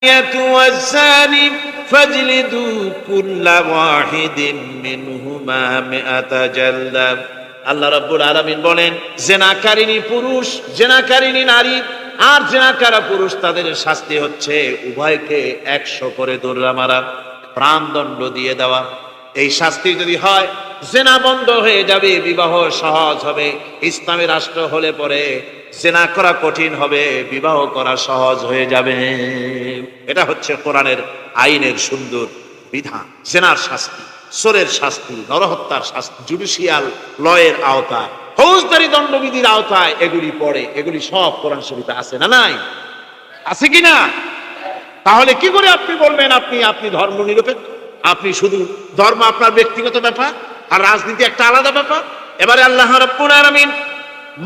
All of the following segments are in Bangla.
والزاني فاجلدوا كل واحد منهما 100 جلدة। আল্লাহ রাব্বুল আলামিন বলেন, জেনাকারিনী পুরুষ, জেনাকারিনী নারী আর জেনাকারা পুরুষ, তাদের শাস্তি হচ্ছে উভয়কে 100 করে দৌড়া মারা, প্রাণদণ্ড দিয়ে দেওয়া। এই শাস্তি যদি হয়, জেনা বন্ধ হয়ে যাবে, বিবাহ সহজ হবে। ইসলামী রাষ্ট্র হলে পরে জেনা করা কঠিন হবে, বিবাহ করা সহজ হয়ে যাবে। এটা হচ্ছে কোরআনের আইনের সুন্দর বিধান। জেনার শাস্তি, চোরের শাস্তি, নরহত্যার শাস্তি জুডিশিয়াল লয়ের আওতায়, ফৌজদারি দণ্ডবিধির আওতায় এগুলি পড়ে। এগুলি সব কোরআন শরীফে আছে না নাই? আছে কিনা? তাহলে কি করে আপনি বলবেন আপনি ধর্ম নিরপেক্ষ? আপনি শুধু ধর্ম আপনার ব্যক্তিগত ব্যাপার আর রাজনীতি একটা আলাদা ব্যাপার। এবারে আল্লাহ রাব্বুল আলামিন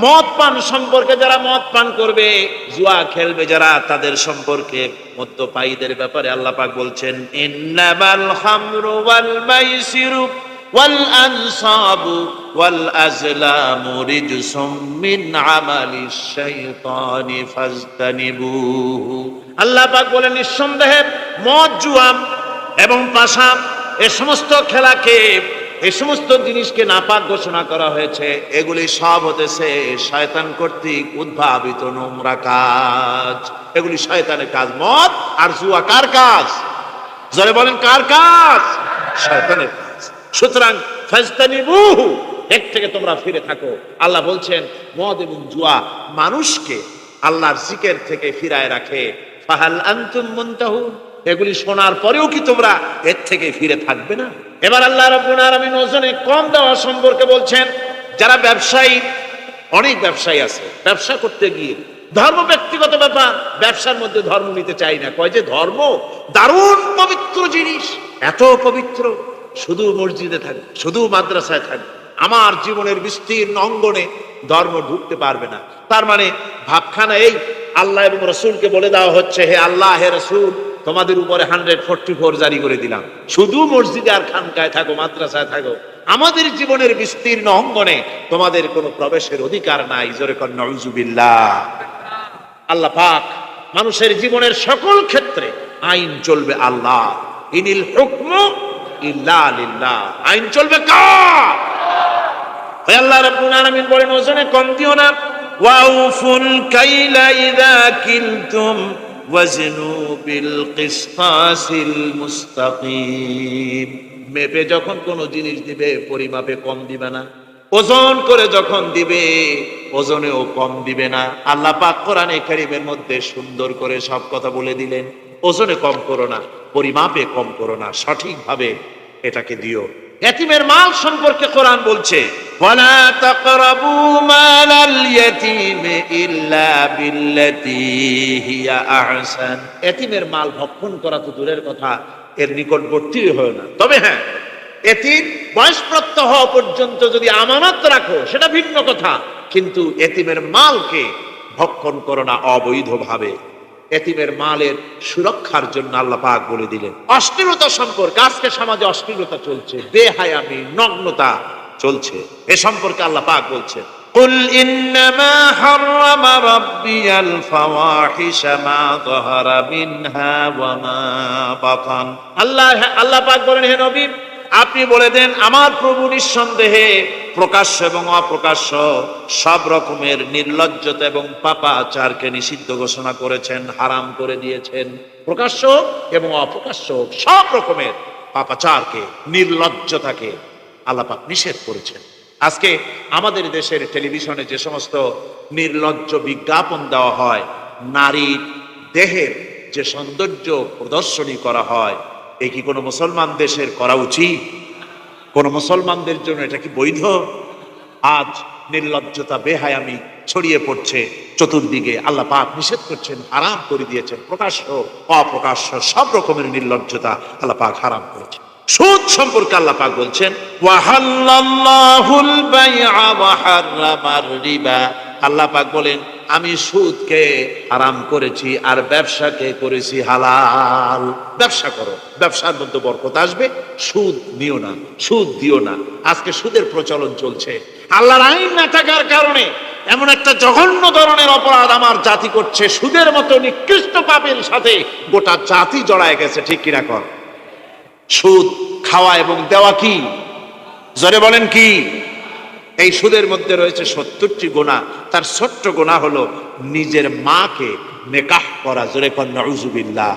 মদ পান সম্পর্কে, যারা মদ পান করবে, জুয়া খেলবে যারা, তাদের সম্পর্কে, মদ্যপায়ীদের ব্যাপারে আল্লাহ পাক বলছেন, ইন্নামাল খামরু ওয়াল মাইসিরু ওয়াল আনসাবু ওয়াল আজলামু রিজসুম মিন আমালিশ শাইতানি ফাজতানিবুহু। আল্লাহ পাক বলেন, নিঃসন্দেহে মদ, জুয়া এবং পাশা, এ সমস্ত খেলাকে, এই সমস্ত জিনিসকে নাপাক ঘোষণা করা হয়েছে। এগুলি সব হতেছে শয়তান কর্তৃক উদ্ভাবিত নোংরা কাজ। এগুলি শয়তানের কাজ। মদ আর জুয়া কার কাজ? যারা বলেন কার কাজ? শয়তানের কাজ। সুতরাং ফাজতানিবুহু, এর থেকে তোমরা ফিরে থাকো। আল্লাহ বলছেন, মদ এবং জুয়া মানুষকে আল্লাহর জিকির থেকে ফিরায় রাখে। ফাহাল আনতুম মুনতাহুন, এগুলি শোনার পরেও কি তোমরা এর থেকে ফিরে থাকবে না? এবার আল্লাহ রাব্বুল আলামিন ওজনে কম দেওয়া সম্পর্কে বলছেন। যারা ব্যবসায়ী, অনেক ব্যবসায়ী আছে, ব্যবসা করতে গিয়ে ধর্ম ব্যক্তিগত ব্যাপার, ব্যবসার মধ্যে ধর্ম নিতে চাই না। কয় যে ধর্ম দারুণ পবিত্র জিনিস, এত পবিত্র, শুধু মসজিদে থাকবে, শুধু মাদ্রাসায় থাকবে, আমার জীবনের বিস্তীর্ণ অঙ্গনে ধর্ম ঢুকতে পারবে না। তার মানে ভাবখানা এই, আল্লাহ এবং রসুলকে বলে দেওয়া হচ্ছে, হে আল্লাহ, হে রসুল, তোমাদের উপরে 144 জারি করে দিলাম, শুধু মসজিদে আর খানকায় থাকো, মাদ্রাসায় থাকো, আমাদের জীবনের বিস্তীর্ণ অঙ্গনে তোমাদের কোনো প্রবেশের অধিকার নাই। জোরে কর নাউজুবিল্লাহ। আল্লাহ পাক মানুষের জীবনের সকল ক্ষেত্রে আইন চলবে আল্লাহ। ইনিল হুকমু ইল্লা লিল্লাহ, আইন চলবে কার? আল্লাহ রাব্বুল আলামিন বলেন, ওজনে কম দিও না। ওয়াউফুল কাইলা ইযা কিলতুম ওয়াজনু বিল কিসতাসিল মুস্তাকিম। মেপে যখন কোন জিনিস দিবে, পরিমাপে কম দিবে না। ওজন করে যখন দিবে, ওজনেও কম দিবে না। আল্লাহ পাক কোরআনে কারীমের মধ্যে সুন্দর করে সব কথা বলে দিলেন। ওজনে কম করো না, পরিমাপে কম করো না, সঠিকভাবে এটাকে দিও। এতিমের মাল সম্পর্কে কোরআন বলছে, ওয়ালা তাকরাবু মালাল ইয়াতীমি ইল্লা বিল্লাতী হিয়া আহসান। এতিমের মাল ভক্ষণ করা তো দূরের কথা, এর নিকটবর্তী হয় না। তবে হ্যাঁ, এতিম বয়সপ্রাপ্ত হওয়া পর্যন্ত যদি আমানত রাখো, সেটা ভিন্ন কথা, কিন্তু এতিমের মালকে ভক্ষণ করো না অবৈধভাবে। এতিমের মালের সুরক্ষার জন্য আল্লাহ পাক বলে দিলেন। অশ্লীলতা সম্পর্কে, আজকে সমাজে অশ্লীলতা চলছে, বেহায়ামি, নগ্নতা চলছে, এ সম্পর্কে আল্লাহ পাক বলছেন, কুল ইন্নামা হারামা রাব্বিয়াল ফাওয়াহিশা মা যাহারা মিনহা ওয়া মা বাতান। আল্লাহ পাক বলেন, হে নবী, আপনি বলে দেন, আমার প্রভু নিঃসন্দেহে প্রকাশ্য এবং অপ্রকাশ্য সব রকমের নির্লজ্জতা এবং পাপাচারকে নিষিদ্ধ ঘোষণা করেছেন, হারাম করে দিয়েছেন। প্রকাশ্য এবং অপ্রকাশ্য সব রকমের পাপাচারকে, নির্লজ্জতাকে আল্লাহ পাক নিষেধ করেছেন। আজকে আমাদের দেশের টেলিভিশনে যে সমস্ত নির্লজ্জ বিজ্ঞাপন দেওয়া হয়, নারীর দেহের যে সৌন্দর্য প্রদর্শনী করা হয়, এ কি কোনো মুসলমান দেশের করা উচিত? কোন মুসলমানদের জন্য এটা কি বৈধ? আজ নির্লজ্জতা, বেহায়ামি ছড়িয়ে পড়ছে চতুর্দিকে। আল্লাহ পাক নিষেধ করছেন, হারাম করে দিয়েছেন। প্রকাশ্য অপ্রকাশ্য সব রকমের নির্লজ্জতা আল্লাহ পাক হারাম করেছেন। সুদ সম্পর্কে আল্লাহ পাক বলছেন, ওয়াহাল্লাল্লাহুল বাইআ ওয়া হাররামার রিবা। আল্লাহ পাক বলেন, আমি সুদকে হারাম করেছি আর ব্যবসাকে করেছি হালাল। ব্যবসা করো, ব্যবসার মধ্যে বরকত আসবে। সুদ নিও না, সুদ দিও না। আজকে সুদের প্রচলন চলছে। আল্লাহর আইন না থাকার কারণে এমন একটা জঘন্য ধরনের অপরাধ আমার জাতি করছে, সুদের মতো নিকৃষ্ট পাপের সাথে গোটা জাতি জড়ায় গেছে, ঠিক কিনা কর? সুদ খাওয়া এবং দেওয়া কি? জোরে বলেন কি? এই সুদের মধ্যে রয়েছে 70টি গুনাহ। তার ছোট্ট গুনাহ হলো নিজের মাকে নেকাহ করা। জোরে কর নাউজুবিল্লাহ।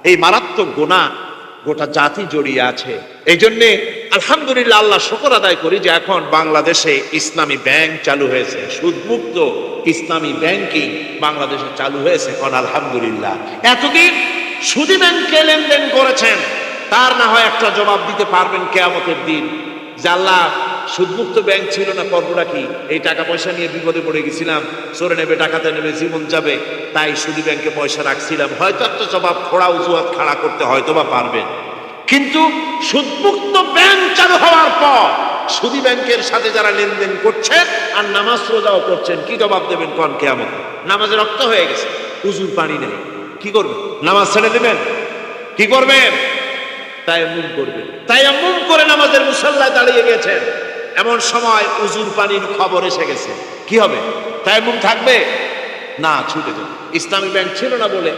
এই মারাত্মক গুনাহ গোটা জাতি জড়িয়ে আছে। এই জন্যে আলহামদুলিল্লাহ, আল্লাহ শুকর আদায় করি যে এখন বাংলাদেশে ইসলামী ব্যাংক চালু হয়েছে, সুদমুক্ত ইসলামী ব্যাংকিং বাংলাদেশে চালু হয়েছে। এখন আলহামদুলিল্লাহ। এতদিন সুদী ব্যাংকে লেনদেন করেছেন, তার না হয় একটা জবাব দিতে পারবেন কিয়ামতের দিন যে আল্লাহ, সুদমুক্ত ব্যাংক ছিল না, করবোটা কি? এই টাকা পয়সা নিয়ে বিপদে পড়ে গেছিলাম, চোরে নেবে, ডাকাতে নেবে, জীবন যাবে, তাই সুদী ব্যাংকে পয়সা রাখছিলাম। হয়তো একটা জবাব খোড়া অজুহাত খাড়া করতে হয়তো বা পারবেন। কিন্তু সুদমুক্ত ব্যাংক চালু হওয়ার পর সুদী ব্যাংকের সাথে যারা লেনদেন করছেন আর নামাজ রোজাও করছেন, কি জবাব দেবেন কোন কিয়ামতে? নামাজে রক্ত হয়ে গেছে, উজুর পানি নেই, কি করবেন? নামাজ ছেড়ে দেবেন? কি করবেন? তায়াম্মুম করবেন। তায়াম্মুম করে নামাজের মুসাল্লায় দাঁড়িয়ে গেছেন, এমন সময় উজুর পানির খবর এসে গেছে, কি হবে? তায়াম্মুম থাকবে না, ছুটে যাবে। ইসলামী ব্যাংক ছিল না বলে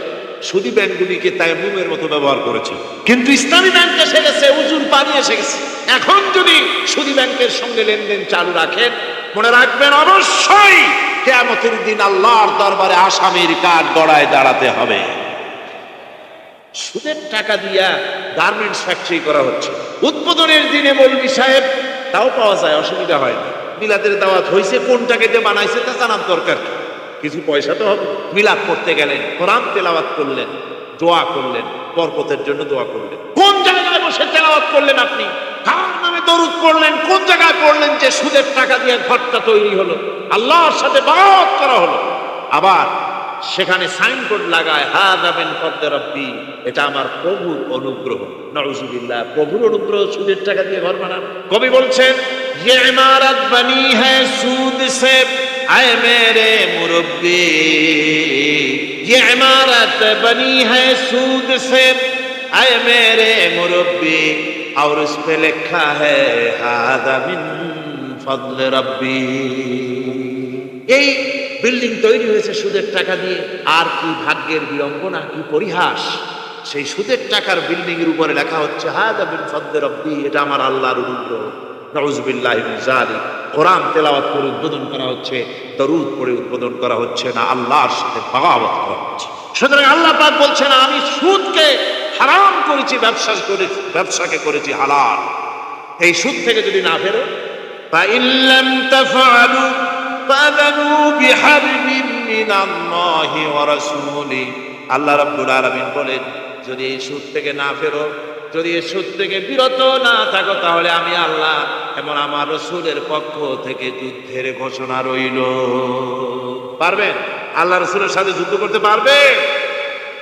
সুদী ব্যাংকগুলিকে তায়াম্মুমের মতো ব্যবহার করেছে, কিন্তু ইসলামী ব্যাংক এসে গেছে, উজুর পানি এসে গেছে। এখন যদি সুদী ব্যাংকের সঙ্গে লেনদেন চালু রাখেন, মনে রাখবেন অবশ্যই কিয়ামতের দিন আল্লাহর দরবারে আসামির কাঠ গড়ায় দাঁড়াতে হবে। সুদের টাকা দিয়া গার্মেন্টস ফ্যাক্টরি করা হচ্ছে। উদ্বোধনের দিনে মৌলভী সাহেব, তাও পাওয়া যায়, অসুবিধা হয় না। মিলাদের দাওয়াত হয়েছে, কোনটাকে যে বানাইছে তা জানার দরকার, কিছু পয়সা তো হবে। মিলাদ করতে গেলেন, কোরআন তেলাওয়াত করলেন, দোয়া করলেন, বরকতের জন্য দোয়া করলেন। কোন জায়গায় বসে তেলাওয়াত করলেন আপনি? কার নামে দরুদ পড়লেন? কোন জায়গায় পড়লেন যে সুদের টাকা দিয়ে ঘরটা তৈরি হলো, আল্লাহর সাথে বায়াত করা হলো? আবার সেখানে সাইনবোর্ড লাগায়, হাযা মিন ফাদলি রাব্বি, এটা আমার প্রভুর অনুগ্রহ। নাউজুবিল্লাহ, প্রভুর অনুগ্রহ সুদের টাকা দিয়ে ঘর বানান। কবি বলছেন, ये इमारत बनी है सूद से आए मेरे मुरब्बी, ये इमारत बनी है सूद से आए मेरे मुरब्बी, और उस पे लिखा है हादा मिन फضل रब्बी। এই বিল্ডিং তৈরি হয়েছে সুদের টাকা দিয়ে। আর কি ভাগ্যের বিড়ম্বনা, কি পরিহাস! সেই সুদের টাকার বিল্ডিং এর উপরে লেখা হচ্ছে হাযা মিন ফাদলি রাব্বি, এটা আমার আল্লাহর অনুগ্রহ। নাউযুবিল্লাহি মিন যালিক। কোরআন তেলাওয়াত করে উদ্বোধন করা হচ্ছে, দরুদ পড়ে উদ্বোধন করা হচ্ছে না, আল্লাহর সাথে বাগাবত করা হচ্ছে। সুতরাং আল্লাহ পাক বলছেন, আমি সুদকে হারাম করেছি, ব্যবসাকে করেছি হালাল। এই সুদ থেকে যদি না ফেরো, ফা ইল্লাম তাফআলু ফাযানু বিহারবিন মিনাল্লাহি ওয়া রাসূলিহি। আল্লাহ রাব্বুল আলামিন বলেন, যদি এই সুদ থেকে না ফেরো, যদি এই সুদ থেকে বিরত না থাকো, তাহলে আমি আল্লাহ এবং আমার রাসূলের পক্ষ থেকে যুদ্ধের ঘোষণা রইল। পারবেন? আল্লাহ রাসূলের সাথে যুদ্ধ করতে পারবে?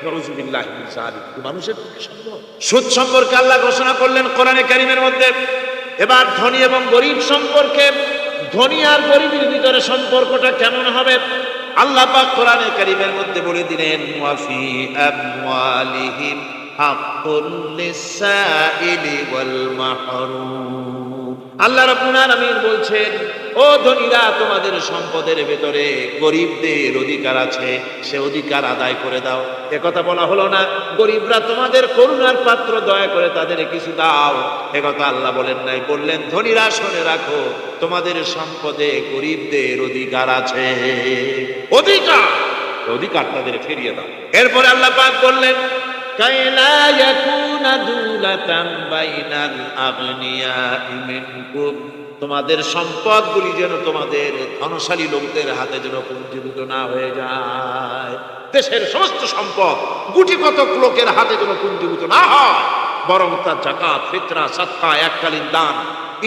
নাউযুবিল্লাহি মিন যালিক। মানুষের পক্ষে সম্ভব? সুদ সম্পর্কে আল্লাহ ঘোষণা করলেন কোরআনে কারীমের মধ্যে। এবার ধনী এবং গরিব সম্পর্কে, ধনী আর গরিবের ভিতরে সম্পর্কটা কেমন হবে আল্লাহ পাক কোরআনে কারীমের মধ্যে বলে দিলেন, ওয়াফি আমওয়ালিহিম হাক্কুল লিসাইলি ওয়াল মাহরুম। আল্লাহ রাব্বুল আলামিন বলছেন, ও ধনীরা, তোমাদের সম্পদের ভেতরে গরিবদের অধিকার আছে, সে অধিকার আদায় করে দাও। একথা বলা হলো না গরিবরা তোমাদের করুণার পাত্র, দয়া করে তাদের কিছু দাও, একথা আল্লাহ বলেন নাই। বললেন, ধনীরা শুনে রাখো, তোমাদের সম্পদে গরিবদের অধিকার আছে, অধিকার তাদের ফিরিয়ে দাও। এরপরে আল্লাহ পাক বললেন, কাইলা ইয়াকুনা দুলাতাম বাইনাল আগনিয়াই মিনকুম, তোমাদের সম্পদগুলি যেন তোমাদের ধনশালী লোকদের হাতে যেন পুঞ্জীভূত না হয়ে যায়। দেশের সমস্ত সম্পদ গুটি কতক লোকের হাতে যেন পুঞ্জীভূত না হয়, বরং তা যাকাত, ফিতরা, সাদকা, এককালীন দান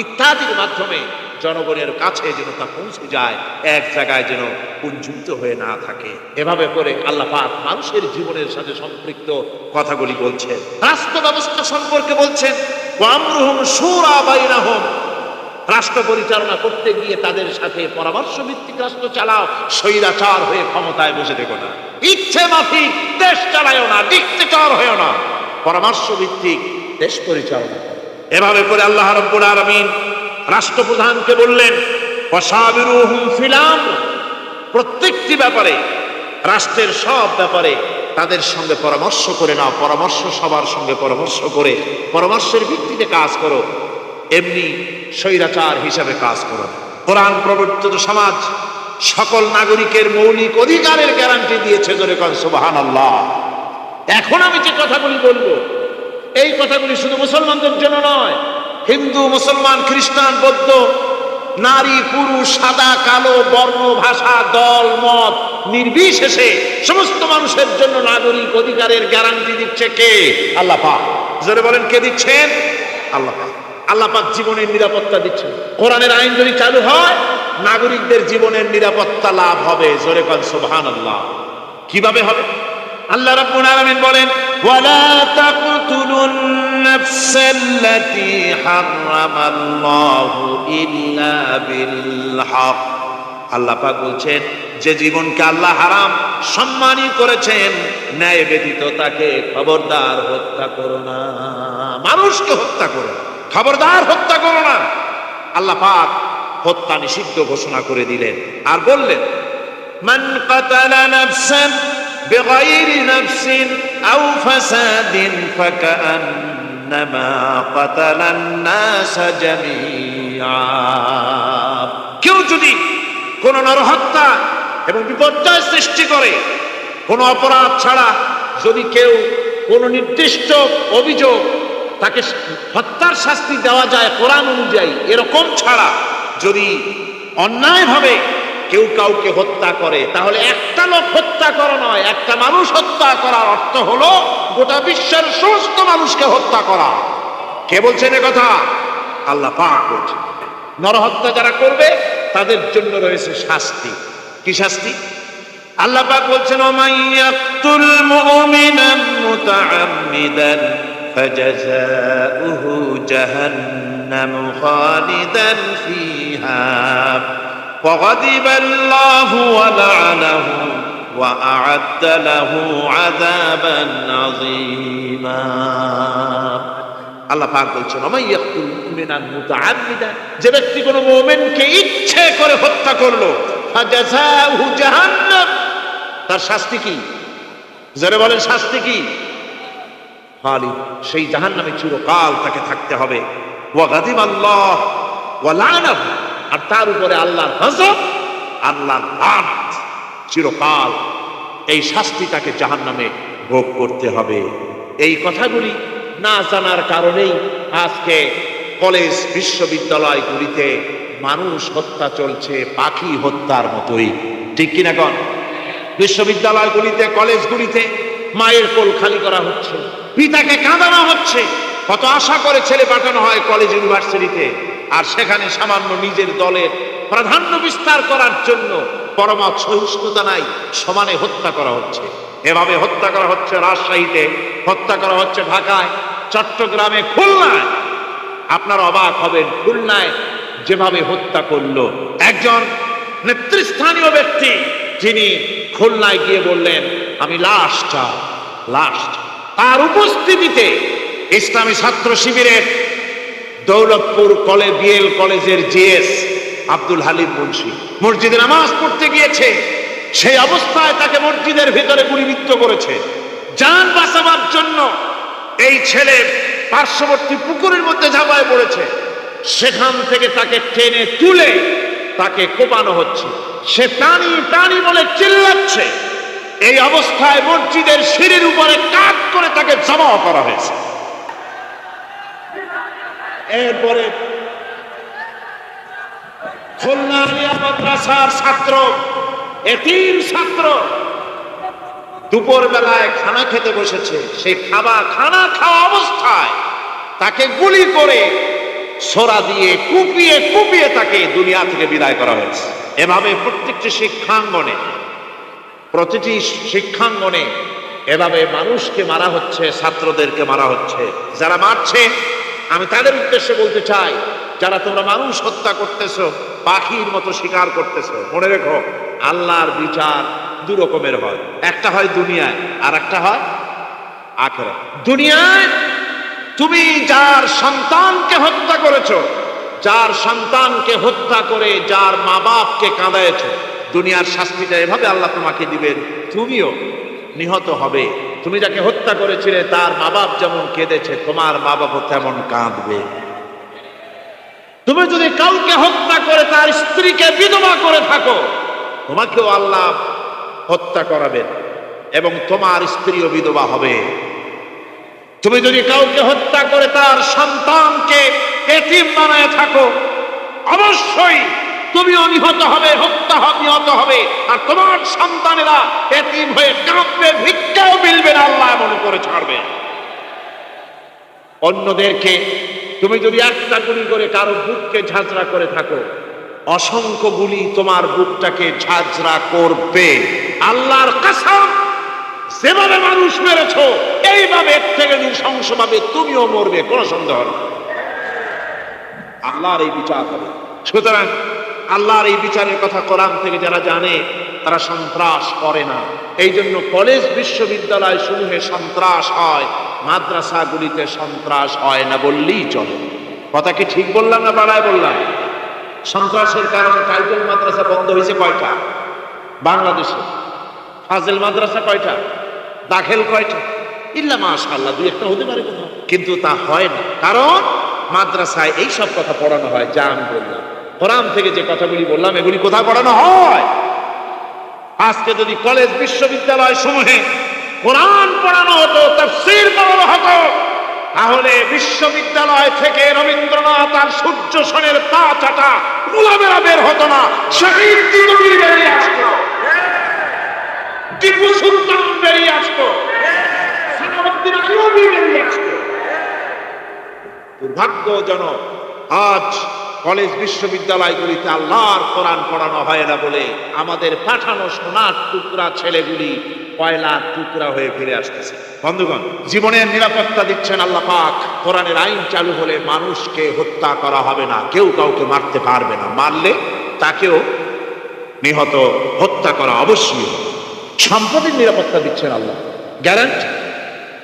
ইত্যাদির মাধ্যমে জনগণের কাছে যেন তা পৌঁছে যায়, এক জায়গায় যেন পুঞ্জীভূত হয়ে না থাকে। এভাবে করে আল্লাহ পাক মানুষের জীবনের সাথে সম্পৃক্ত কথাগুলি বলছেন। রাষ্ট্র ব্যবস্থা সম্পর্কে বলছেন, ওয়া আমরুহুম শুরা বাইনাহুম, রাষ্ট্র পরিচালনা করতে গিয়ে তাদের সাথে পরামর্শ ভিত্তিক রাষ্ট্র চালাও, স্বৈরাচার হয়ে ক্ষমতায় বসে থেকো না, ইচ্ছে মাফিক দেশ চালায়ও না, ডিক্টেটর হয়েও না, পরামর্শ ভিত্তিক দেশ পরিচালনা করো। এভাবে করে আল্লাহ রাব্বুল আলামিন রাষ্ট্রপ্রধানকে বললেন, ওয়াসাবিরুহুম ফিল আমর, প্রত্যেকটি ব্যাপারে, রাষ্ট্রের সব ব্যাপারে তাদের সঙ্গে পরামর্শ করে নাও, পরামর্শ সবার সঙ্গে পরামর্শ করে পরামর্শের ভিত্তিতে কাজ করো, এমনি স্বৈরাচার হিসাবে কাজ করো। কোরআন প্রবর্তিত সমাজ সকল নাগরিকের মৌলিক অধিকারের গ্যারান্টি দিয়েছে, জোরে কোন সুবহানাল্লাহ। এখন আমি যে কথাগুলি বলবো, এই কথাগুলি শুধু মুসলমানদের জন্য নয়, হিন্দু, মুসলমান, খ্রিস্টান, বৌদ্ধ, নারী, পুরুষ, সাদা, কালো, বর্ণ, ভাষা, দল, মত নির্বিশেষে সমস্ত মানুষের জন্য নাগরিক অধিকারের গ্যারান্টি দিচ্ছে কে? আল্লাহ পাক। জোরে বলেন, কে দিচ্ছেন? আল্লাহ পাক। আল্লাহ পাক জীবনের নিরাপত্তা দিচ্ছেন। কোরআনের আইন যদি চালু হয়, নাগরিকদের জীবনের নিরাপত্তা লাভ হবে। জোরে কোন সুবহানাল্লাহ। কিভাবে হবে? আল্লাহ রাব্বুল আলামিন বলেন, ওয়ালা তাকতুলুন নাফসাল্লাতী হারামাল্লাহু ইল্লা বিল হক। আল্লাহ পাক বলছেন, যে জীবনকে আল্লাহ হারাম সম্মানই করেছেন, ন্যায় ব্যতীত তাকে খবরদার হত্যা করো না। মানুষকে হত্যা করো, খবরদার হত্যা করো না। আল্লাহ পাক হত্যা নিষিদ্ধ ঘোষণা করে দিলেন, আর বললেন, মান কাতালা নাফসান بغير نفس أو فساد فكأنما قتل الناس جميعا। কেউ যদি কোন নরহত্যা এবং বিপর্যয় সৃষ্টি করে, কোন অপরাধ ছাড়া যদি কেউ কোন নির্দিষ্ট অভিযোগ, তাকে হত্যার শাস্তি দেওয়া যায় কোরআন অনুযায়ী, এরকম ছাড়া যদি অন্যায়ভাবে কেউ কাউকে হত্যা করে, তাহলে একটা লোক হত্যা করা নয়, একটা মানুষ হত্যা করার অর্থ হলো গোটা বিশ্বের সমস্ত মানুষকে হত্যা করা। কে বলছেন এ কথা? আল্লাহ পাক বলছেন। নরহত্যা যারা করবে তাদের জন্য রয়েছে শাস্তি। কি শাস্তি? আল্লাহ পাক বলছেন, ওমাইয়াকতুল মুমিনান মুতাআম্মিদান ফাজাযাউহু জাহান্নাম খালিদান ফিহা وغضب الله ولعنه وأعد له عذابا عظيما। আল্লাহ পাক বলছেন, ওমাইয়াকতুল মুমিনান মুতাআম্মিদান, যে ব্যক্তি কোনো মুমিনকে ইচ্ছে করে হত্যা করলো, ফাজাযাউহু জাহান্নাম, তার শাস্তি কি? যারা বলেন শাস্তি কি? খালিদ, সেই জাহান্নামে চিরকাল তাকে থাকতে হবে। ওয়া গাদিবাল্লাহ ওয়া লানাহু, আর তার উপরে আল্লাহর গজব, আল্লাহর লানত, চিরকাল এই শাস্তি তাকে জাহান্নামে ভোগ করতে হবে। এই কথাগুলি না জানার কারণেই আজকে কলেজ বিশ্ববিদ্যালয়গুলিতে মানুষ হত্যা চলছে পাখি হত্যার মতোই। ঠিক কিনা কোন? বিশ্ববিদ্যালয়গুলিতে, কলেজগুলিতে মায়ের কোল খালি করা হচ্ছে, পিতাকে কাঁদানো হচ্ছে। কত আশা করে ছেলে পাঠানো হয় কলেজ ইউনিভার্সিটিতে, আর সেখানে সামান্য নিজের দলের প্রাধান্য বিস্তার করার জন্য পরমা সহিষ্ণুতা নাই, সমানে হত্যা করা হচ্ছে। এভাবে হত্যা করা হচ্ছে রাজশাহীতে, হত্যা করা হচ্ছে ঢাকায়, চট্টগ্রামে, খুলনায়। আপনারা অবাক হবেন, খুলনায় যেভাবে হত্যা করলো একজন নেতৃস্থানীয় ব্যক্তি, যিনি খুলনায় গিয়ে বললেন, আমি লাশ চাই, লাশ। তার উপস্থিতিতে ইসলামী ছাত্র শিবিরের দৌলতপুর বিএল কলেজের জিএস আব্দুল হালিম মুন্সি মসজিদে নামাজ পড়তে গিয়েছে, সেই অবস্থায় তাকে মসজিদের ভিতরে গুলিবিদ্ধ করেছে। জান বাঁচাবার জন্য এই ছেলে পার্শ্ববর্তী পুকুরের মধ্যে ঝাঁপায় পড়েছে, সেখান থেকে তাকে টেনে তুলে তাকে কোপানো হচ্ছে। সে টানি টানি বলে চিল্লাচ্ছে। এই অবস্থায় মসজিদের সিঁড়ির উপরে কাট করে তাকে জমা করা হয়েছে। এরপরে খুলনা আলিয়া মাদ্রাসার ছাত্র, এতিম ছাত্র, দুপুর বেলায় খানা খেতে বসেছে। সেই খানা খাওয়া অবস্থায় তাকে গুলি করে ছোরা দিয়ে কুপিয়ে কুপিয়ে তাকে দুনিয়া থেকে বিদায় করা হয়েছে। এভাবে প্রতিটি শিক্ষাঙ্গনে এভাবে মানুষকে মারা হচ্ছে, ছাত্রদেরকে মারা হচ্ছে। যারা মারছে আমি তাদের উদ্দেশ্যে বলতে চাই, যারা তোমরা মানুষ হত্যা করতেছো, পাখির মতো শিকার করতেছো, মনে রেখো আল্লাহর বিচার দু রকমের হয়। একটা হয় দুনিয়ায়, আর একটা হয় আখিরাত। দুনিয়ায় তুমি যার সন্তানকে হত্যা করেছো, যার সন্তানকে হত্যা করে যার মা বাপকে কাঁদাইছো, দুনিয়ার শাস্তিটা এভাবে আল্লাহ তোমাকে দিবেন, তুমিও নিহত হবে। তুমি যাকে হত্যা করেছিলে তার মা বাপ যেমন কেঁদেছে, তোমার মা বাপও তেমন কাঁদবে। তুমি যদি কাউকে হত্যা করে তার স্ত্রীকে বিধবা করে থাকো, তোমাকেও আল্লাহ হত্যা করাবেন এবং তোমার স্ত্রীও বিধবা হবে। তুমি যদি কাউকে হত্যা করে তার সন্তানকে এতিম বানায় থাকো, অবশ্যই তুমিও নিহত হবে, নিহত হবে, আর তোমার সন্তানেরা এতিম হয়ে কাঁদবে, ভিক্ষাও মিলবে না, আল্লাহ মনে করে ছাড়বে। অন্যদেরকে তুমি যদি একটা গুলি করে কারো বুককে ঝাঁঝরা করে থাকো, অসংখ্য গুলি তোমার বুকটাকে ঝাঁঝরা করবে। আল্লাহর কসম, যেভাবে মানুষ মেরেছো এইভাবে এর থেকে নৃশংসভাবে তুমিও মরবে, কোনো সন্দেহ নেই। আল্লাহর এই বিচার হবে। সুতরাং আল্লাহর এই বিচারের কথা কোরআন থেকে যারা জানে তারা সন্ত্রাস করে না। এই জন্য কলেজ বিশ্ববিদ্যালয় সমূহে সন্ত্রাস হয়, মাদ্রাসাগুলিতে সন্ত্রাস হয় না বললেই চলে। কথা কি ঠিক বললাম না বাড়ায় বললাম? সন্ত্রাসের কারণে টাইটেল মাদ্রাসা বন্ধ হয়েছে কয়টা বাংলাদেশে? ফাজিল মাদ্রাসা কয়টা? দাখিল কয়টা? ইল্লা মাশাআল্লাহ দুই একটা হতে পারে কোথাও, কিন্তু তা হয় না। কারণ মাদ্রাসায় এই সব কথা পড়ানো হয় যা আমি বললাম। কোরআন থেকে যে কথাগুলি বললাম এগুলি কোথায় পড়ানো হয়? আজকে যদি কলেজ বিশ্ববিদ্যালয় সমূহে কোরআন পড়ানো হতো, তাফসীর পড়ানো হতো, তাহলে বিশ্ববিদ্যালয় থেকে রবীন্দ্রনাথ আর সূর্য সেনের পা চাটা গোলামেরা বের হতো না, শহীদ দিনবীর বেরিয়ে আসতো, টিপু সুলতান বেরিয়ে আসতো, সালাউদ্দিন আইয়ুবী বেরিয়ে আসতো। দুর্ভাগ্যজনক আজ কলেজ বিশ্ববিদ্যালয়গুলিতে আল্লাহর কোরআন পড়ানো হয় না বলে আমাদের পাঠানো সোনার টুকরা ছেলেগুলি কয়লার টুকরা হয়ে ফিরে আসতেছে। বন্ধুগণ, জীবনের নিরাপত্তা দিচ্ছেন আল্লাহ পাক। কোরআনের আইন চালু হলে মানুষকে হত্যা করা হবে না, কেউ কাউকে মারতে পারবে না, মারলে তাকেও নিহত হত্যা করা অবশ্যই হবে। সম্পদের নিরাপত্তা দিচ্ছেন আল্লাহ, গ্যারান্টি।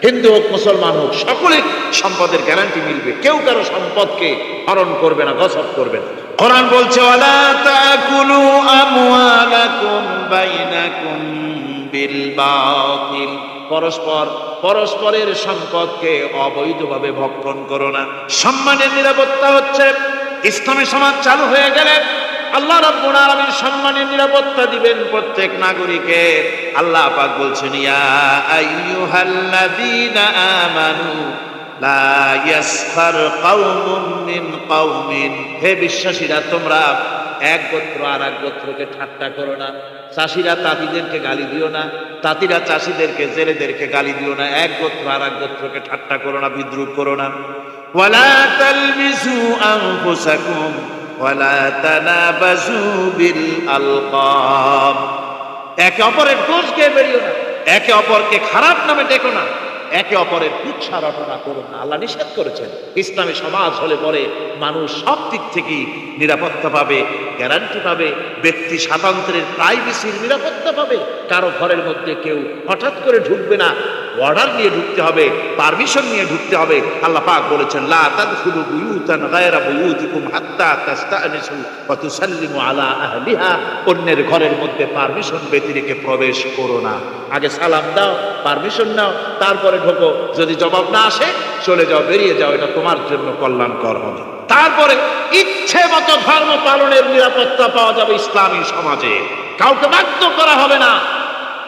হিন্দু হোক মুসলমান হোক সকলে সম্পদের গ্যারান্টি মিলবে, কেউ কারো সম্পদকে হরণ করবে না, গসব করবে না। কোরআন বলছে ওয়ালা তাকুলু আমওয়ালাকুম বাইনাকুম বিল বাতিল, পরস্পরের সম্পদকে অবৈধভাবে ভক্ষণ করো না। সম্মানের নিরাপত্তা হচ্ছে ইসলামী সমাজ চালু হয়ে গেলে আল্লাহ রাব্বুল আলামিন সম্মানের নিরাপত্তা দিবেন প্রত্যেক নাগরিকের। আল্লাহ পাক বলছেন ইয়া আইয়ুহাল্লাযীনা আমানু লা ইয়াসখার কওমুম মিন কওমিন, হে বিশ্বাসীরা তোমরা এক গোত্র আর এক গোত্রকে ঠাট্টা করো না। চাষিরা তাঁতিদেরকে গালি দিও না, তাঁতিরা চাষিদেরকে, জেলেদেরকে গালি দিও না। এক গোত্র আর এক গোত্রকে ঠাট্টা করো না, বিদ্রুপ করো না। ওয়ালা তালমিজু আনফুসাকুম ওয়ালা তানাবাজু বিল আলকাব, একে অপরের দোষ গিয়ে বেরিও না, একে অপরকে খারাপ নামে ডেকো না, একে অপরের কুৎসা রটনা করো না। আল্লাহ নিষেধ করেছেন। ইসলামী সমাজ হলে পরে মানুষ সব দিক থেকেই নিরাপত্তা পাবে, গ্যারান্টি পাবে, ব্যক্তি স্বাতন্ত্র্যের প্রাইভেসির নিরাপত্তা পাবে। কারো ঘরের মধ্যে কেউ হঠাৎ করে ঢুকবে না, অর্ডার নিয়ে ঢুকতে হবে, পারমিশন নিয়ে ঢুকতে হবে। আল্লাহ পাক বলেছেন লা তাদখুলু বুয়ুতান গায়রা বুয়ুতিকুম হাত্তা তাস্তানিসু ওয়া তুসাল্লিমু আলা আহলিহা, অন্যের ঘরের মধ্যে পারমিশন ব্যতি রেখে প্রবেশ করো না। আগে সালাম দাও, পারমিশন নাও, তারপরে ঢোকো। যদি জবাব না আসে চলে যাও, বেরিয়ে যাও, এটা তোমার জন্য কল্যাণকর হবে। তারপরে ইচ্ছে মতো ধর্ম পালনের নিরাপত্তা পাওয়া যাবে ইসলামী সমাজে। কাউকে বাধ্য করা হবে না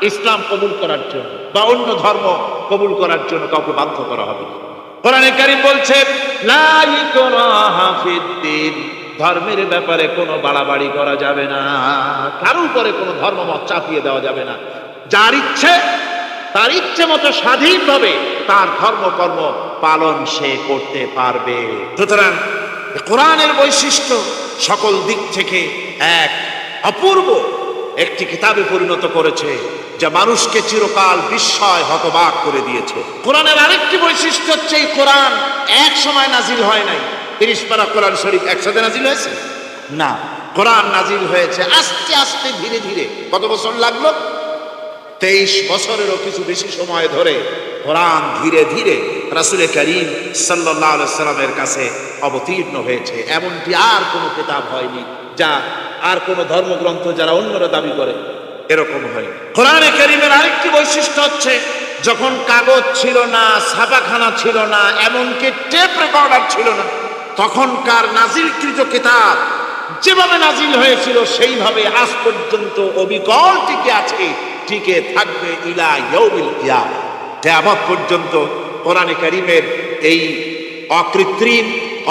ইসলাম কবুল করার জন্য বা অন্য ধর্ম কবুল করার জন্য, কাউকে বাধ্য করা হবে না। কোরআনে কারীম বলছে লা ইকরাহা ফিদ্দিন, ধর্মের ব্যাপারে কোনো বাড়াবাড়ি করা যাবে না, কারো উপরে কোনো ধর্মমত চাপিয়ে দেওয়া যাবে না। যার ইচ্ছে তার ইচ্ছে মতো স্বাধীনভাবে তার ধর্মকর্ম পালন সে করতে পারবে। সুতরাং কোরআনের বৈশিষ্ট্য সকল দিক থেকে এক অপূর্ব একটি কিতাবে পরিণত করেছে, যা মানুষকে চিরকাল বিস্ময় হতবাক করে দিয়েছে। কোরআনের আরেকটি বৈশিষ্ট্য হচ্ছে এই কোরআন এক সময় নাজিল হয় নাই। 30 পারা কোরআন শরীফ একসাথে নাজিল হয়েছে না, কোরআন নাজিল হয়েছে আস্তে আস্তে, ধীরে ধীরে। কত বছর লাগলো? 23 বছরেরও কিছু বেশি সময় ধরে কোরআন ধীরে ধীরে রাসূল করিম সাল্লাল্লাহু আলাইহি সাল্লামের কাছে অবতীর্ণ হয়েছে। এমনটি আর কোনো কিতাব হয়নি যা আর কোন ধর্মগ্রন্থ যারা অন্যরা দাবি করে এরকম হয়। কোরআনে কারীমের আরেকটি বৈশিষ্ট্য হচ্ছে, যখন কাগজ ছিল না, ছাপাখানা ছিল না, এমনকি টেপ রেকর্ডার ছিল না, তখনকার নাজিলকৃত কিতাব যেভাবে নাজিল হয়েছিল সেইভাবে আজ পর্যন্ত অবিকল টিকে আছে, টিকে থাকবে ইলা ইয়াউমিল কিয়ামা। কিয়ামত পর্যন্ত কোরআনে কারীমের এই অকৃত্রিম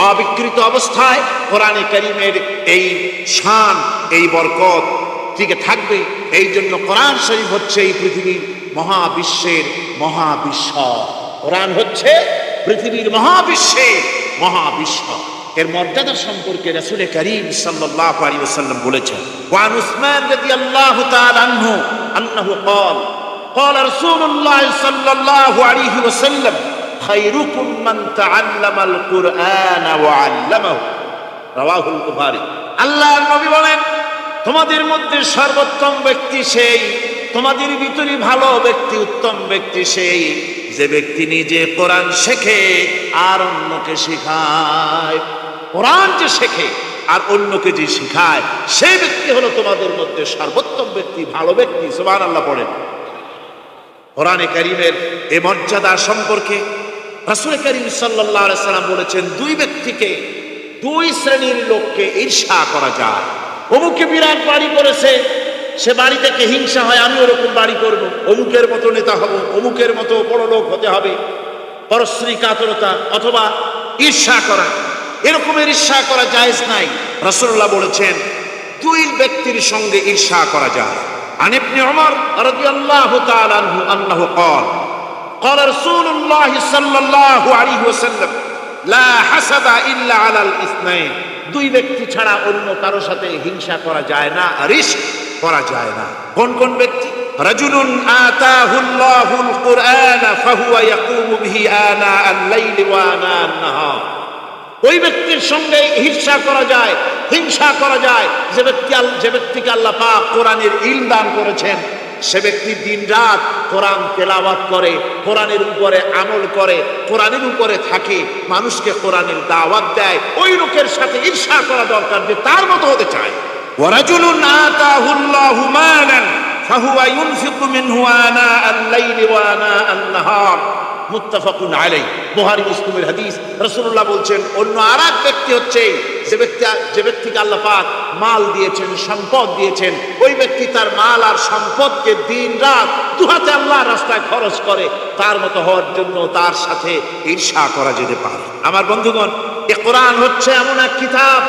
অবিকৃত অবস্থায় কোরআনে কারীমের এই শান, এই বরকত টিকে থাকবে। এই জন্য কোরআন শরীফ হচ্ছে এই পৃথিবীর মহাবিশ্বের মহাবিশ্ব। কোরআন হচ্ছে পৃথিবীর মহাবিশ্বের মহাবিশ্ব। এর মর্যাদা সম্পর্কে রাসূল করিম সাল্লাল্লাহু আলাইহি ওয়াসাল্লাম বলেছেন, ওয়ান উসমান রাদিয়াল্লাহু তাআলা আনহু আন্নাহু ক্বাল ক্বালা রাসূলুল্লাহ সাল্লাল্লাহু আলাইহি ওয়াসাল্লাম খায়রুকুম মান তাআল্লামাল কুরআনা ওয়া আল্লামাহু, রাওয়াহুল বুখারী। আল্লাহর নবী বলেন, তোমাদের মধ্যে সর্বোত্তম ব্যক্তি সেই, তোমাদের ভিতরে ভালো ব্যক্তি, উত্তম ব্যক্তি সেই যে ব্যক্তি নিজে কোরআন শেখে আর অন্যকে শেখায়। কোরআন যে শেখে আর অন্যকে যে শেখায়, সেই ব্যক্তি হলো তোমাদের মধ্যে সর্বোত্তম ব্যক্তি, ভালো ব্যক্তি। সুবহানাল্লাহ পড়েন। কোরআনে কারীমের এই মর্যাদা সম্পর্কে রাসূল করিম সাল্লাল্লাহু আলাইহি সাল্লাম বলেছেন, দুই ব্যক্তিকে, দুই শ্রেণীর লোককে ঈর্ষা করা যায়। অমুকে বিরাট বাড়ি করেছে, সে বাড়ি থেকে হিংসা হয়, আমি ওরকম বাড়ি করব, অমুকের মতো নেতা হব, অমুকের মতো বড় লোক হতে হবে, পরশ্রী কাতরতা অথবা ঈর্ষা করা, এরকমের ঈর্ষা করা জায়েজ নাই। রাসূলুল্লাহ বলেছেন দুই ব্যক্তির সঙ্গে ঈর্ষা করা যায়। আন ইবনে উমর রাদিয়াল্লাহু তাআলা আনহু আন্নাহু ক্বাল ক্বালা রাসূলুল্লাহ সাল্লাল্লাহু আলাইহি ওয়াসাল্লাম লা হাসাদা ইল্লা আলাল ইসনাইন, দুই ব্যক্তি ছাড়া অন্য কারো সাথে হিংসা করা যায় না, রিস্ক করা যায় না। কোন কোন ব্যক্তি? রাজুলুন আতাহুল্লাহুল কুরআনা ফাহুয়া ইয়াকুমু বিহি আনা আল-লাইলি ওয়া আনা আন-নাহার, ওই ব্যক্তির সঙ্গে ঈর্ষা করা যায়, হিংসা করা যায় যে ব্যক্তিকে আল্লাহ পাক কোরআনের ইলম দান করেছেন, সে ব্যক্তি দিন রাত কোরআন তেলাওয়াত করে, কোরআনের উপরে আমল করে, কোরআনের উপরে থাকে, মানুষকে কোরআনের দাওয়াত দেয়। ওই লোকের সাথে ঈর্ষা করা দরকার যে তার মতো হতে চায়। ওয়ারাজুলুন আতাহুল্লাহু মালান ফাহুয়া ইউনফিকু মিনহু আনা আল-লাইলি ওয়া আনা আন-নাহার, মুত্তাফাকুন আলাইহি, বুখারী মুসলিমের হাদিস। রাসূলুল্লাহ বলছেন, অন্য আরেক ব্যক্তি হচ্ছে যে ব্যক্তিকে আল্লাহ পাক মাল দিয়েছেন, সম্পদ দিয়েছেন, ওই ব্যক্তি তার মাল আর সম্পদকে দিন রাত দুহাতে আল্লাহর রাস্তায় খরচ করে, তার মতো হওয়ার জন্য তার সাথে ঈর্ষা করা যেতে পারে। আমার বন্ধুগণ, এই কোরআন হচ্ছে এমন এক কিতাব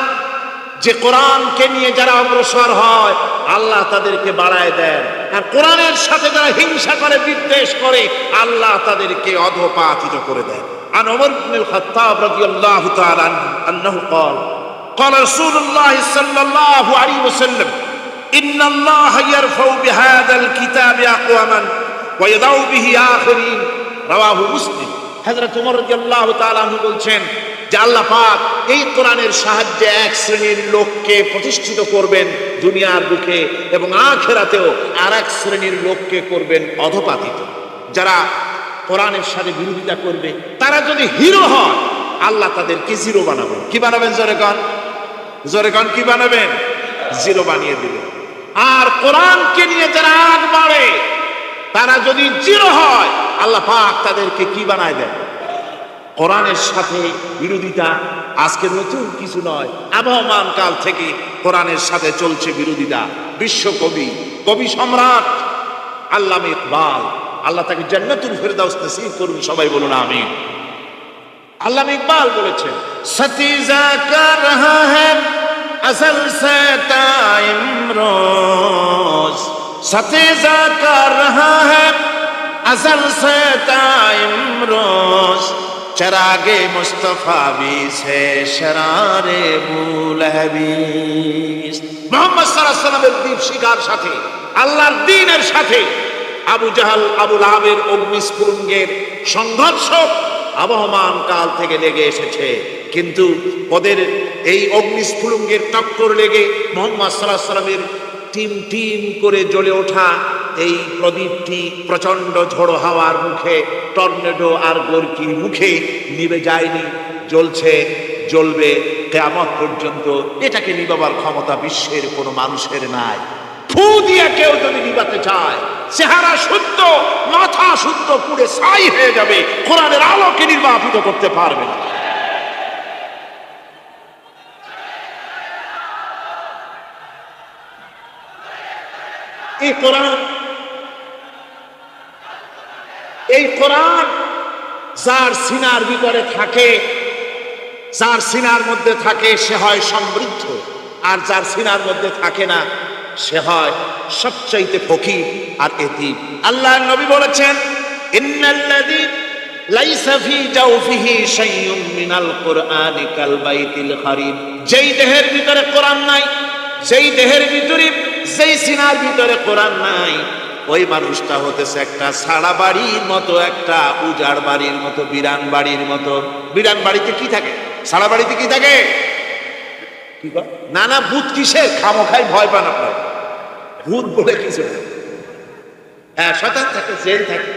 যে কোরআনকে নিয়ে যারা অগ্রসর হয় আল্লাহ তাদেরকে বাড়ায় দেন, আর কোরআনের সাথে যারা হিংসা করে, বিদ্বেষ করে, আল্লাহ তাদেরকে অধঃপাতিত করে দেন। আন ওমর ইবনুল খাত্তাব রাদিয়াল্লাহু তাআলা আনহু قال قال رسول الله صلى الله عليه وسلم ان الله يرفع بهذا الكتاب اقواما ويضع به آخرين, রাওয়াহু মুসলিম। হযরত ওমর রাদিয়াল্লাহু তাআলা আনহু বলছেন যে আল্লাহ পাক এই কোরআনের সাহায্যে এক শ্রেণীর লোককে প্রতিষ্ঠিত করবেন দুনিয়ার বুকে, এবং আখিরাতেও আর এক শ্রেণীর লোককে করবেন অধঃপাতিত। যারা কোরআনের সাথে বিরোধিতা করবে, তারা যদি হিরো হয়, আল্লাহ তাদেরকে জিরো বানাবেন। কি বানাবেন? জোরে কান কি বানাবেন? জিরো বানিয়ে দিবেন। আর কোরআনকে নিয়ে যারা আগ বাড়ে, তারা যদি জিরো হয়, আল্লাহ পাক তাদেরকে কি বানায় দেন? কোরআনের সাথে বিরোধিতা আজকে নতুন কিছু নয়, আবহমান কাল থেকে কোরআনের সাথে চলছে বিরোধিতা। বিশ্বকবি, কবি সম্রাট আল্লামা ইকবাল, আল্লাহ তাকে জান্নাতুল ফেরদাউস নসিব করুন, সবাই বলুন আমিন। আল্লামা ইকবাল বলেছেন, সতীজা কর রহা হ্যায় আসল সে টাইম রোজ, সতীজা কর রহা হ্যায় আসল সে টাইম রোজ, চরাগে মুস্তফা भी से शरारे बुलहबीस। মুহাম্মদ সাল্লাল্লাহু আলাইহি ওয়াসাল্লামের দ্বীপ শিকার সাথে, আল্লাহর দ্বীনের সাথে আবু জাহাল, আবু লাহাবের অগ্নিস্ফুলিঙ্গের সংঘর্ষ আবহমান কাল থেকে লেগে এসেছে, কিন্তু ওদের এই অগ্নিস্ফুলিঙ্গের টক্কর লেগে মুহাম্মদ সাল্লাল্লাহু আলাইহি ওয়াসাল্লামের টিম টিম করে জ্বলে ওঠা এই প্রদীপটি প্রচন্ড ঝড়ো হাওয়ার মুখে, টর্নেডো আর গর্কির মুখে নিভে যায়নি, জ্বলছে, জ্বলবে কিয়ামত পর্যন্ত। এটাকে নিভাবার ক্ষমতা বিশ্বের কোনো মানুষের নাই। ফু দিয়ে কেউ যদি নিভাতে চায়, চেহারা শুদ্ধ মাথা শুদ্ধ পুড়ে ছাই হয়ে যাবে, কোরআনের আলোকে নির্বাপিত করতে পারবে না। এই কোরআন যার সিনার ভিতরে থাকে, যার সিনার মধ্যে থাকে সে হয় সমৃদ্ধ, আর যার সিনার মধ্যে থাকে না সে হয় সবচাইতে ফকির আর এতিম। আল্লাহর নবী বলেছেন, ইন্নাল্লাযী লাইসা ফী জাওফিহি শাইউম মিনাল কুরআনি কাল বাইতিল খারিব। যেই দেহের ভিতরে কোরআন নাই, যেই দেহের ভিতরে, যেই সিনার ভিতরে কোরআন নাই, ওই মানুষটা হতেছে একটা সাড়া বাড়ির মতো, একটা উজাড় বাড়ির মতো, বিরান বাড়ির মতো। বিরান বাড়িতে কি থাকে? সাড়া বাড়িতে কি থাকে? না না, ভূত কিসের? খামোখাই ভয় পান আপনার। ভূত বলে কিছু না। হ্যাঁ, শয়তান থাকে, জেল থাকে,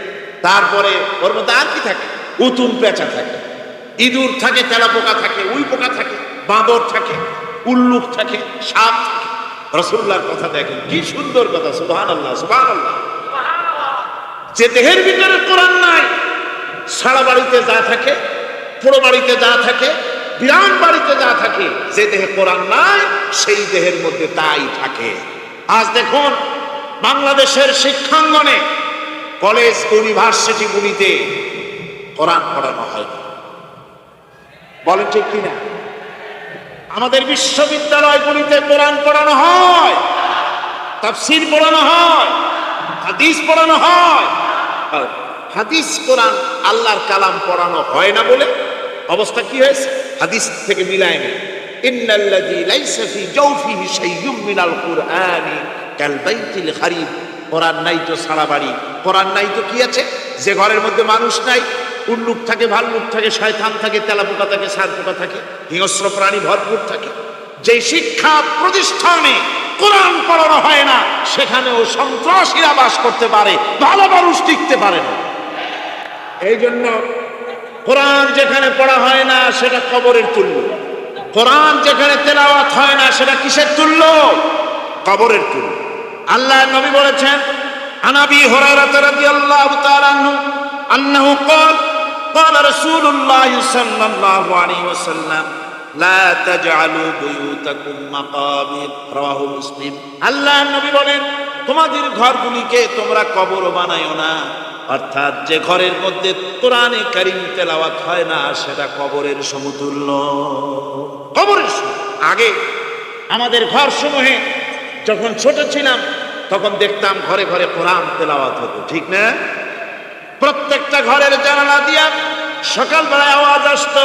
তারপরে ওর মধ্যে আর কি থাকে? উতুম পেঁচা থাকে, ইঁদুর থাকে, তেলাপোকা থাকে, উই পোকা থাকে, বাঁদর থাকে, উল্লুক থাকে, সাপ থাকে। রাসূলুল্লাহর কথা দেখেন, কি সুন্দর কথা। সুবহানাল্লাহ, সুবহানাল্লাহ। যে দেহের ভিতরে কোরআন নাই, সারা বাড়িতে যা থাকে, পুরো বাড়িতে যা থাকে, বিরান বাড়িতে যা থাকে, যে দেহে কোরআন নাই সেই দেহের মধ্যে তাই থাকে। আজ দেখুন বাংলাদেশের শিক্ষাঙ্গনে, কলেজ ইউনিভার্সিটিগুলিতে কোরআন পড়ানো হয় না। বলেন ঠিক কিনা? আমাদের বিশ্ববিদ্যালয়গুলিতে কোরআন পড়ানো হয়, তাফসীর পড়ানো হয়, হাদিস পড়ানো হয়। হাদিস কোরআন আল্লাহর কালাম পড়ানো হয় না বলে অবস্থা কি হয়েছে? হাদিস থেকে মিলায় নেই। ইন্নাল্লাযী লাইসা ফী জাওফিহি শাইউম মিনাল কুরআনি কাল বাইতিল খারিব। কোরআন নাই তো সারা বাড়ি, কোরআন নাই তো কি আছে? যে ঘরের মধ্যে মানুষ নাই, উল্লুক থাকে, ভাল্লুক থাকে, শয়তান থাকে, তেলাপোকা থাকে, সারপোকা থাকে, হিংস্র প্রাণী ভরপুর থাকে। যে শিক্ষা প্রতিষ্ঠানে কোরআন পড়ানো হয় না, সেখানেও সন্ত্রাসীরা বাস করতে পারে, ভালো মানুষ টিকতে পারে না। এই জন্য কোরআন যেখানে পড়া হয় না সেটা কবরের তুল্য। কোরআন যেখানে তেলাওয়াত হয় না সেটা কিসের তুল্য? কবরের তুল্য। আল্লাহর নবী বলেছেন, আনাবি হুরায়রা রাদিয়াল্লাহু তাআলা আনহু আন্নাহু ক্বাল ক্বালা রাসূলুল্লাহ সাল্লাল্লাহু আলাইহি ওয়াসাল্লাম লা তাজআলু বুয়ুতাকুম মাকাবির। রাওয়াহু মুসলিম। আল্লাহর নবী বলেন, তোমাদের ঘরগুলিকে তোমরা কবর বানায়ো না। অর্থাৎ যে ঘরের মধ্যে কোরআনে কারীম তেলাওয়াত হয় না সেটা কবরের সমতুল্য। কবরের আগে আমাদের ঘর সমূহে যখন ছোট ছিলাম তখন দেখতাম ঘরে ঘরে কোরআন তেলাওয়াত হতো, ঠিক না? প্রত্যেকটা ঘরের জানালা দিয়া সকালবেলায় আওয়াজ আসতো,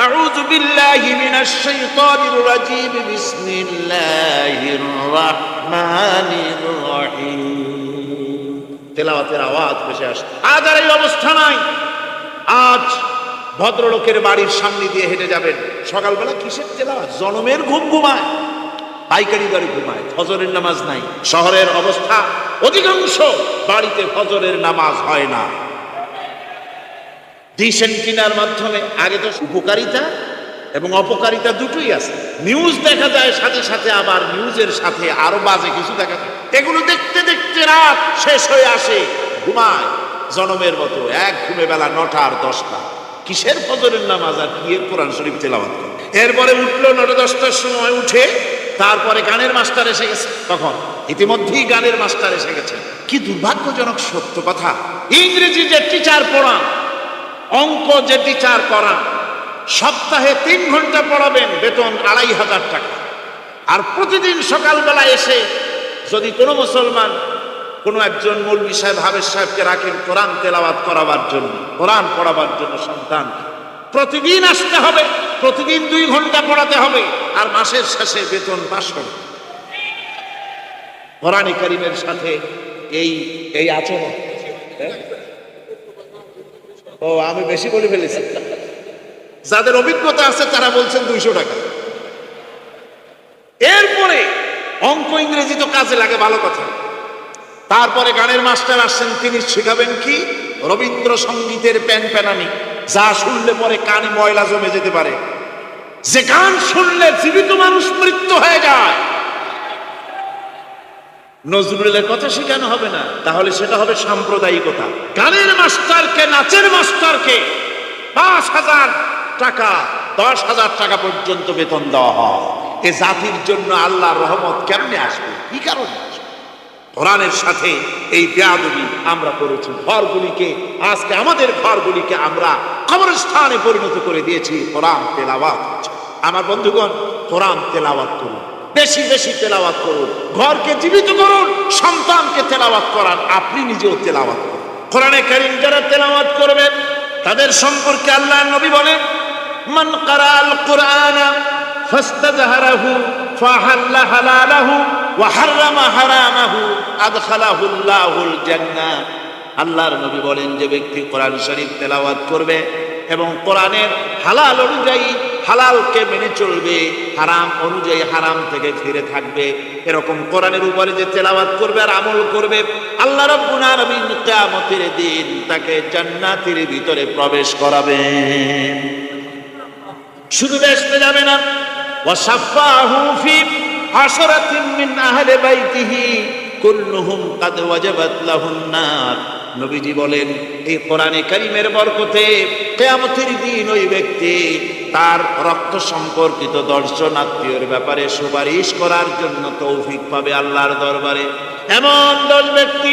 আউযু বিল্লাহি মিনাশ শাইতানির রাজীম, বিসমিল্লাহির রাহমানির রহিম। তেলাওয়াতের আওয়াজ ভেসে আসতো। আজ আর এই অবস্থা নাই। আজ ভদ্রলোকের বাড়ির সামনে দিয়ে হেঁটে যাবেন, সকালবেলা কিসের তেলাওয়াত? জনমের ঘুম ঘুমায়, পাইকারি বাড়ি ঘুমায়, ফজরের নামাজ নাই। শহরের অবস্থা, অধিকাংশ বাড়িতে ফজরের নামাজ হয় না। ডিশ এন্টিনার মাধ্যমে আগে তো উপকারিতা এবং অপকারিতা দুটোই আছে। নিউজ দেখা যায়, সাথে সাথে আবার নিউজের সাথে আরো বাজে কিছু দেখা যায়। এগুলো দেখতে দেখতে রাত শেষ হয়ে আসে, ঘুমায় জনমের মতো। এক ঘুমে বেলা 9টা আর 10টা। কিসের ফজরের নামাজ আর কি এর কোরআন শরীফ তেলাওয়াত করে? এরপরে উঠলো 9টা 10টার সময়, উঠে তারপরে গানের মাস্টার এসে গেছে। তখন ইতিমধ্যেই গানের মাস্টার এসে গেছে। কি দুর্ভাগ্যজনক সত্য কথা। ইংরেজি যে টিচার পড়ান, অঙ্ক যে টিচার করান, সপ্তাহে 3 ঘন্টা পড়াবেন, বেতন 2500 টাকা। আর প্রতিদিন সকালবেলা এসে যদি কোনো মুসলমান কোনো একজন মৌলভী সাহেব, হাফেজ সাহেবকে রাখেন কোরআন তেলাওয়াত করাবার জন্য, কোরআন পড়াবার জন্য সন্তান, প্রতিদিন আসতে হবে, প্রতিদিন 2 ঘন্টা পড়াতে হবে, আর মাসের শেষে বেতন 500 টাকা। কোরআনে কারীমের সাথে এই আচরণ। ও, আমি বেশি বলে ফেলেছি। যাদের অভিজ্ঞতা আছে তারা বলছেন 200 টাকা। এরপরে অঙ্ক ইংরেজি তো কাজে লাগে, ভালো কথা। তারপরে গানের মাস্টার আসছেন, তিনি শেখাবেন কি? রবীন্দ্রসঙ্গীতের প্যানপ্যানানি, যা শুনলে পরে কানে ময়লা জমে যেতে পারে। যে গান শুনলে জীবিত মানুষ মৃত্যু হয়ে যায়। নজরুলের কথা শেখানো হবে না, তাহলে সেটা হবে সাম্প্রদায়িকতা। গানের মাস্টারকে, নাচের মাস্টারকে 5,000 টাকা 10,000 টাকা পর্যন্ত বেতন দেওয়া হয়। এ জাতির জন্য আল্লাহর রহমত কেমনে আসবে? কি কারণে? কোরআনের সাথে এই বেয়াদবি আমরা করেছি। ঘরগুলিকে, আজকে আমাদের ঘরগুলিকে আমরা কবরস্থানে পরিণত করে দিয়েছি। কোরআন তেলাওয়াত হচ্ছে। আমার বন্ধুগণ, কোরআন তেলাওয়াত করুন, বেশি বেশি তেলাওয়াত করুন, ঘরকে জীবিত করুন, সন্তানকে তেলাওয়াত করান, আপনি নিজেও তেলাওয়াত করুন। কোরআনে কারীম যারা তেলাওয়াত করবেন তাদের সম্পর্কে আল্লাহর নবী বলেন, মান কারাআল কুরআনা ফাস্তাজহারাহু ফাহাল্লা হালালাহু ওয়া হাররামা হারামাহু আদখালাহুল্লাহুল জান্নাহ। আল্লাহর নবী বলেন, যে ব্যক্তি কোরআন শরীফ তেলাওয়াত করবে এবং কোরআনের হালাল অনুযায়ী হালালকে মেনে চলবে, হারাম অনুযায়ী হারাম থেকে ফিরে থাকবে, এরকম কোরআনের উপরে যে তেলাওয়াত করবে আর আমল করবে, আল্লাহ রাব্বুল আলামিন কিয়ামতের দিন তাকে জান্নাতের ভিতরে প্রবেশ করাবেন। শুধু বেহেশতে যাবে না, ওয়া শাফাহু ফি আশরাতিন মিন আহলি বাইতিহি কুল্লুহুম কাদ ওয়াজাবাত লাহুন নার। নবীজি বলেন, এই কোরআনে কারীমের বরকতে কিয়ামতের দিন ওই ব্যক্তি তার রক্ত সম্পর্কিত 10 জন আত্মীয়ের ব্যাপারে সুপারিশ করার জন্য তৌফিক পাবে আল্লাহর দরবারে। এমন 10 ব্যক্তি,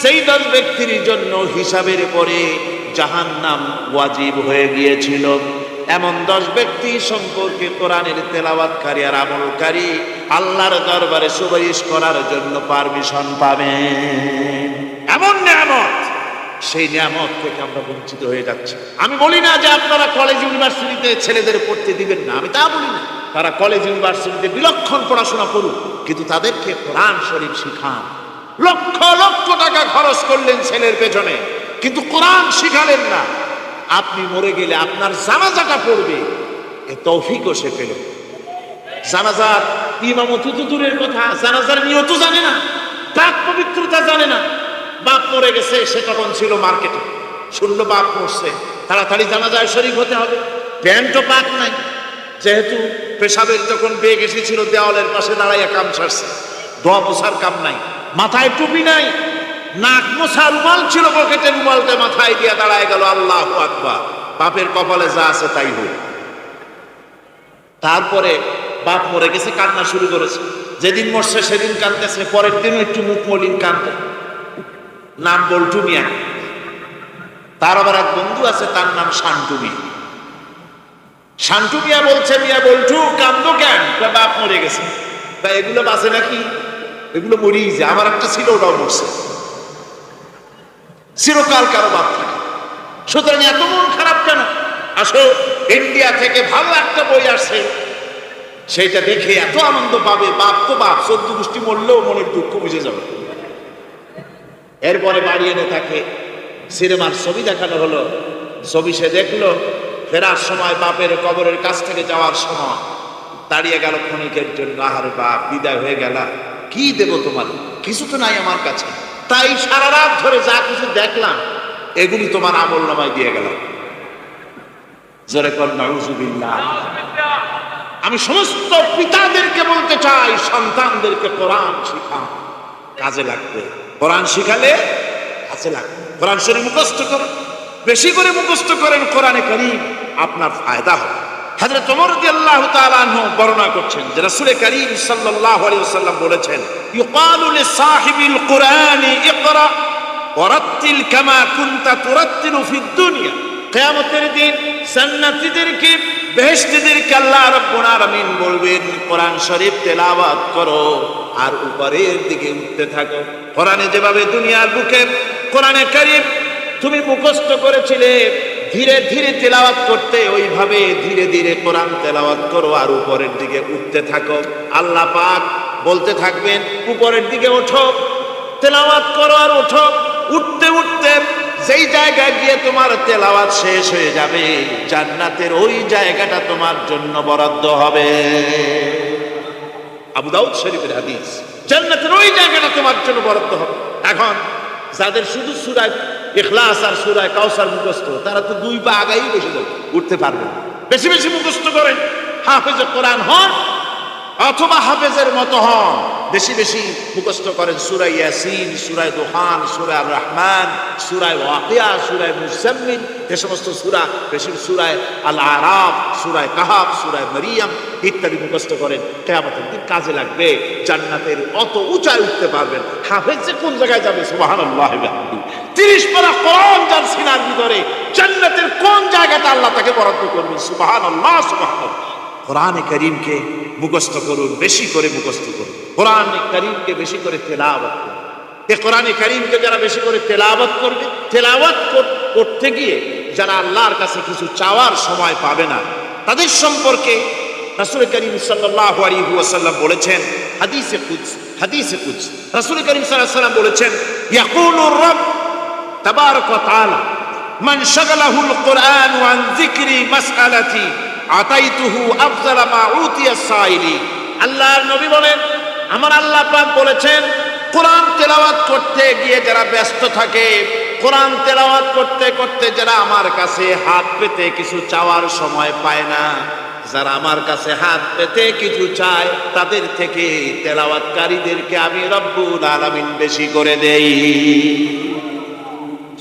সেই 10 ব্যক্তির জন্য হিসাবের পরে জাহান্নাম ওয়াজিব হয়ে গিয়েছিল, এমন 10 ব্যক্তি সম্পর্কে কোরআনের তেলাওয়াতকারী আর আমলকারী আল্লাহর দরবারে সুপারিশ করার জন্য পারমিশন পাবেন। এমন নিয়ামত, সেই নিয়ামত থেকে আমরা বঞ্চিত হয়ে যাচ্ছি। আমি বলি না যে আপনারা কলেজ ইউনিভার্সিটিতে ছেলেদের পড়তে দিবেন না, আমি তা বলি না। তারা কলেজ ইউনিভার্সিটিতে বিলক্ষণ পড়াশোনা করুক, কিন্তু তাদেরকে কোরআন শরীফ শিখান। লক্ষ লক্ষ টাকা খরচ করলেন ছেলের পেছনে, কিন্তু কোরআন শিখালেন না। আপনি মরে গেলে আপনার জানাজাটা পড়বে, এ তৌফিকও সে পেল। জানাজার ইমামতি তো দূরের কথা, জানাজার নিয়ত জানে না, পাক পবিত্রতা জানে না। বাপ মরে গেছে, সে তখন ছিল মার্কেটে, শুনলো বাপ মরছে, তাড়াতাড়ি জানাজায় শরীক হতে হবে। প্যান্টও পাক নাই, যেহেতু পেশাবের যখন বেগ এসেছিল দেওয়ালের পাশে দাঁড়াইয়া কাম সারছে, দোয়া মোছার কাম নাই, মাথায় টুপি নাই, নাক মোছা রুমাল ছিল পকেটে, রুমালটা মাথায় দিয়া দাঁড়ায় গেল। আল্লাহু আকবার। বাপের কপালে যা আছে তাই হোক। তারপরে বাপ মরে গেছে, কান্না শুরু করেছে। যেদিন মরছে সেদিন কাঁদতেছে, পরের দিনও একটু মুখ মলিন কাঁদতে। নাম বল্টু মিয়া। তার আবার এক বন্ধু আছে, তার নাম শান্টু মিয়া। শান্টু মিয়া বলছে, মিয়া বল্টু কান্দো কেন? বাপ মরে গেছে। এগুলো বাঁচে নাকি? এগুলো মরিয়ে যায়। আমার একটা ছিল, ওটাও মরছে। চিরকাল কারো বাপ থাকে, সুতরাং এত মন খারাপ কেন? আসো, ইন্ডিয়া থেকে ভালো একটা বই আসছে, সেইটা দেখে এত আনন্দ পাবে। বাপ তো বাপ, 14 গোষ্ঠী মরলেও মনের দুঃখ বুঝে যাবে। এরপরে বাড়ি এনে তাকে সিনেমার ছবি দেখানো হলো। ছবি সে দেখলো, ফেরার সময় বাপের কবরের কাছ থেকে যাওয়ার সময় দাঁড়িয়ে গেল ক্ষণিকের জন্য। আহারে বাপ, বিদায় হয়ে গেল, কি দেব তোমার? কিছু তো নাই আমার কাছে, তাই সারা রাত ধরে যা কিছু দেখলাম এগুলি তোমার আমল নামায় দিয়ে গেলাম। জোরে কর নাউজুবিল্লাহ। আমি সমস্ত পিতাদেরকে বলতে চাই, সন্তানদেরকে কোরআন শিখান, কাজে লাগবে। কোরআন শিখালে কাজে লাগবে। কোরআন শরীফ মুখস্থ করেন, বেশি করে মুখস্থ করেন কোরআনে কারীম, আপনার ফায়দা হবে। হযরত ওমর রাদিয়াল্লাহু তাআলা আনহু বর্ণনা করছেন যে রাসূল কারীম সাল্লাল্লাহু আলাইহি ওয়াসাল্লাম বলেছেন, ইউকালু লিসাহিবিল কুরআনি ইকরা ওয়ারাত্তিল কামা কুনতা তুরাত্তিলু ফিদ দুনিয়া। কিয়ামতের দিন জান্নাতীদেরকে, বেহেশতীদেরকে আল্লাহ রাব্বুল আলামিন বলবেন, কোরআন শরীফ তেলাওয়াত করো আর উপরের দিকে উঠতে থাকো। কোরআনে যেভাবে দুনিয়ার বুকে কোরআনে কারীম তুমি মুখস্থ করেছিলে, ধীরে ধীরে তেলাওয়াত করতে, ওইভাবে ধীরে ধীরে কোরআন তেলাওয়াত করো আর উপরের দিকে উঠতে থাকো। আল্লাহ পাক বলতে থাকবেন, উপরের দিকে ওঠো, তেলাওয়াত করো আর ওঠো। উঠতে উঠতে যেই জায়গায় গিয়ে তোমার তেলাওয়াত শেষ হয়ে যাবে, জান্নাতের ওই জায়গাটা তোমার জন্য বরাদ্দ হবে। আবু দাউদ শরীফের হাদিস, জান্নাতের ওই জায়গাটা তোমার জন্য বরাদ্দ হবে। এখন যাদের শুধু সূরা ইখলাস আর সূরা কাউসার মুখস্থ, তারা তো 2 পা আগাই বসে যাবে, উঠতে পারবে না। বেশি বেশি মুখস্থ করেন, হাফেজে কোরআন হন অথবা হাফেজের মতো হন, বেশি বেশি মুখস্থ করেন সূরা ইয়াসিন, সূরা দুখান, সূরা আর রহমান, সূরা ওয়াকিয়া, সূরা মুজাম্মিল, এই সমস্ত সূরা, বেশি সূরা আল আরাফ, সূরা কাহাফ, সূরা মরিয়ম ইত্যাদি মুখস্থ করেন। কিয়ামতের দিন কাজে লাগবে, জান্নাতের অত উঁচায় উঠতে পারবেন। হাফেজ যে কোন জায়গায় যাবে, সুবহানাল্লাহ ওয়া বিহামদিহি, 30 পারা কোরআন যার সিনার ভিতরে, জান্নাতের কোন জায়গাটা আল্লাহ তাকে বরাদ্দ করবেন। সুবহানাল্লাহ, সুবহানাল্লাহ। কোরআনে কারীমকে মুখস্থ করুন, বেশি করে মুখস্থ করুন। কোরআনে কারীমকে বেশি করে তেলাওয়াত করুন। এই কোরআনে কারীমকে যারা বেশি করে তেলাওয়াত করবে, তেলাওয়াত করতে গিয়ে যারা আল্লাহর কাছে কিছু চাওয়ার সময় পাবে না, তাদের সম্পর্কে রাসূল করিম সাল্লাল্লাহু আলাইহি ওয়াসাল্লাম বলেছেন হাদিসে কুদসি রাসূল করিম সাল্লাল্লাহু আলাইহি ওয়াসাল্লাম বলেছেন, ইয়াকুলুর রাbb তাবারাকা ওয়া তাআলা মান শাগালাহুল কুরআন আন যিকরি মাসআলাতি আতাইতুহু আফজালা মা উতিয়া সাইলি। আল্লাহর নবী বলেন, আমার আল্লাহ পাক বলেছেন, কোরআন তেলাওয়াত করতে গিয়ে যারা ব্যস্ত থাকে, কোরআন তেলাওয়াত করতে করতে যারা আমার কাছে হাত পেতে কিছু চাওয়ার সময় পায় না, যারা আমার কাছে হাত পেতে কিছু চায়, তাদের থেকে তেলাওয়াতকারীদেরকে আমি রব্বুল আলামিন বেশি করে দেই।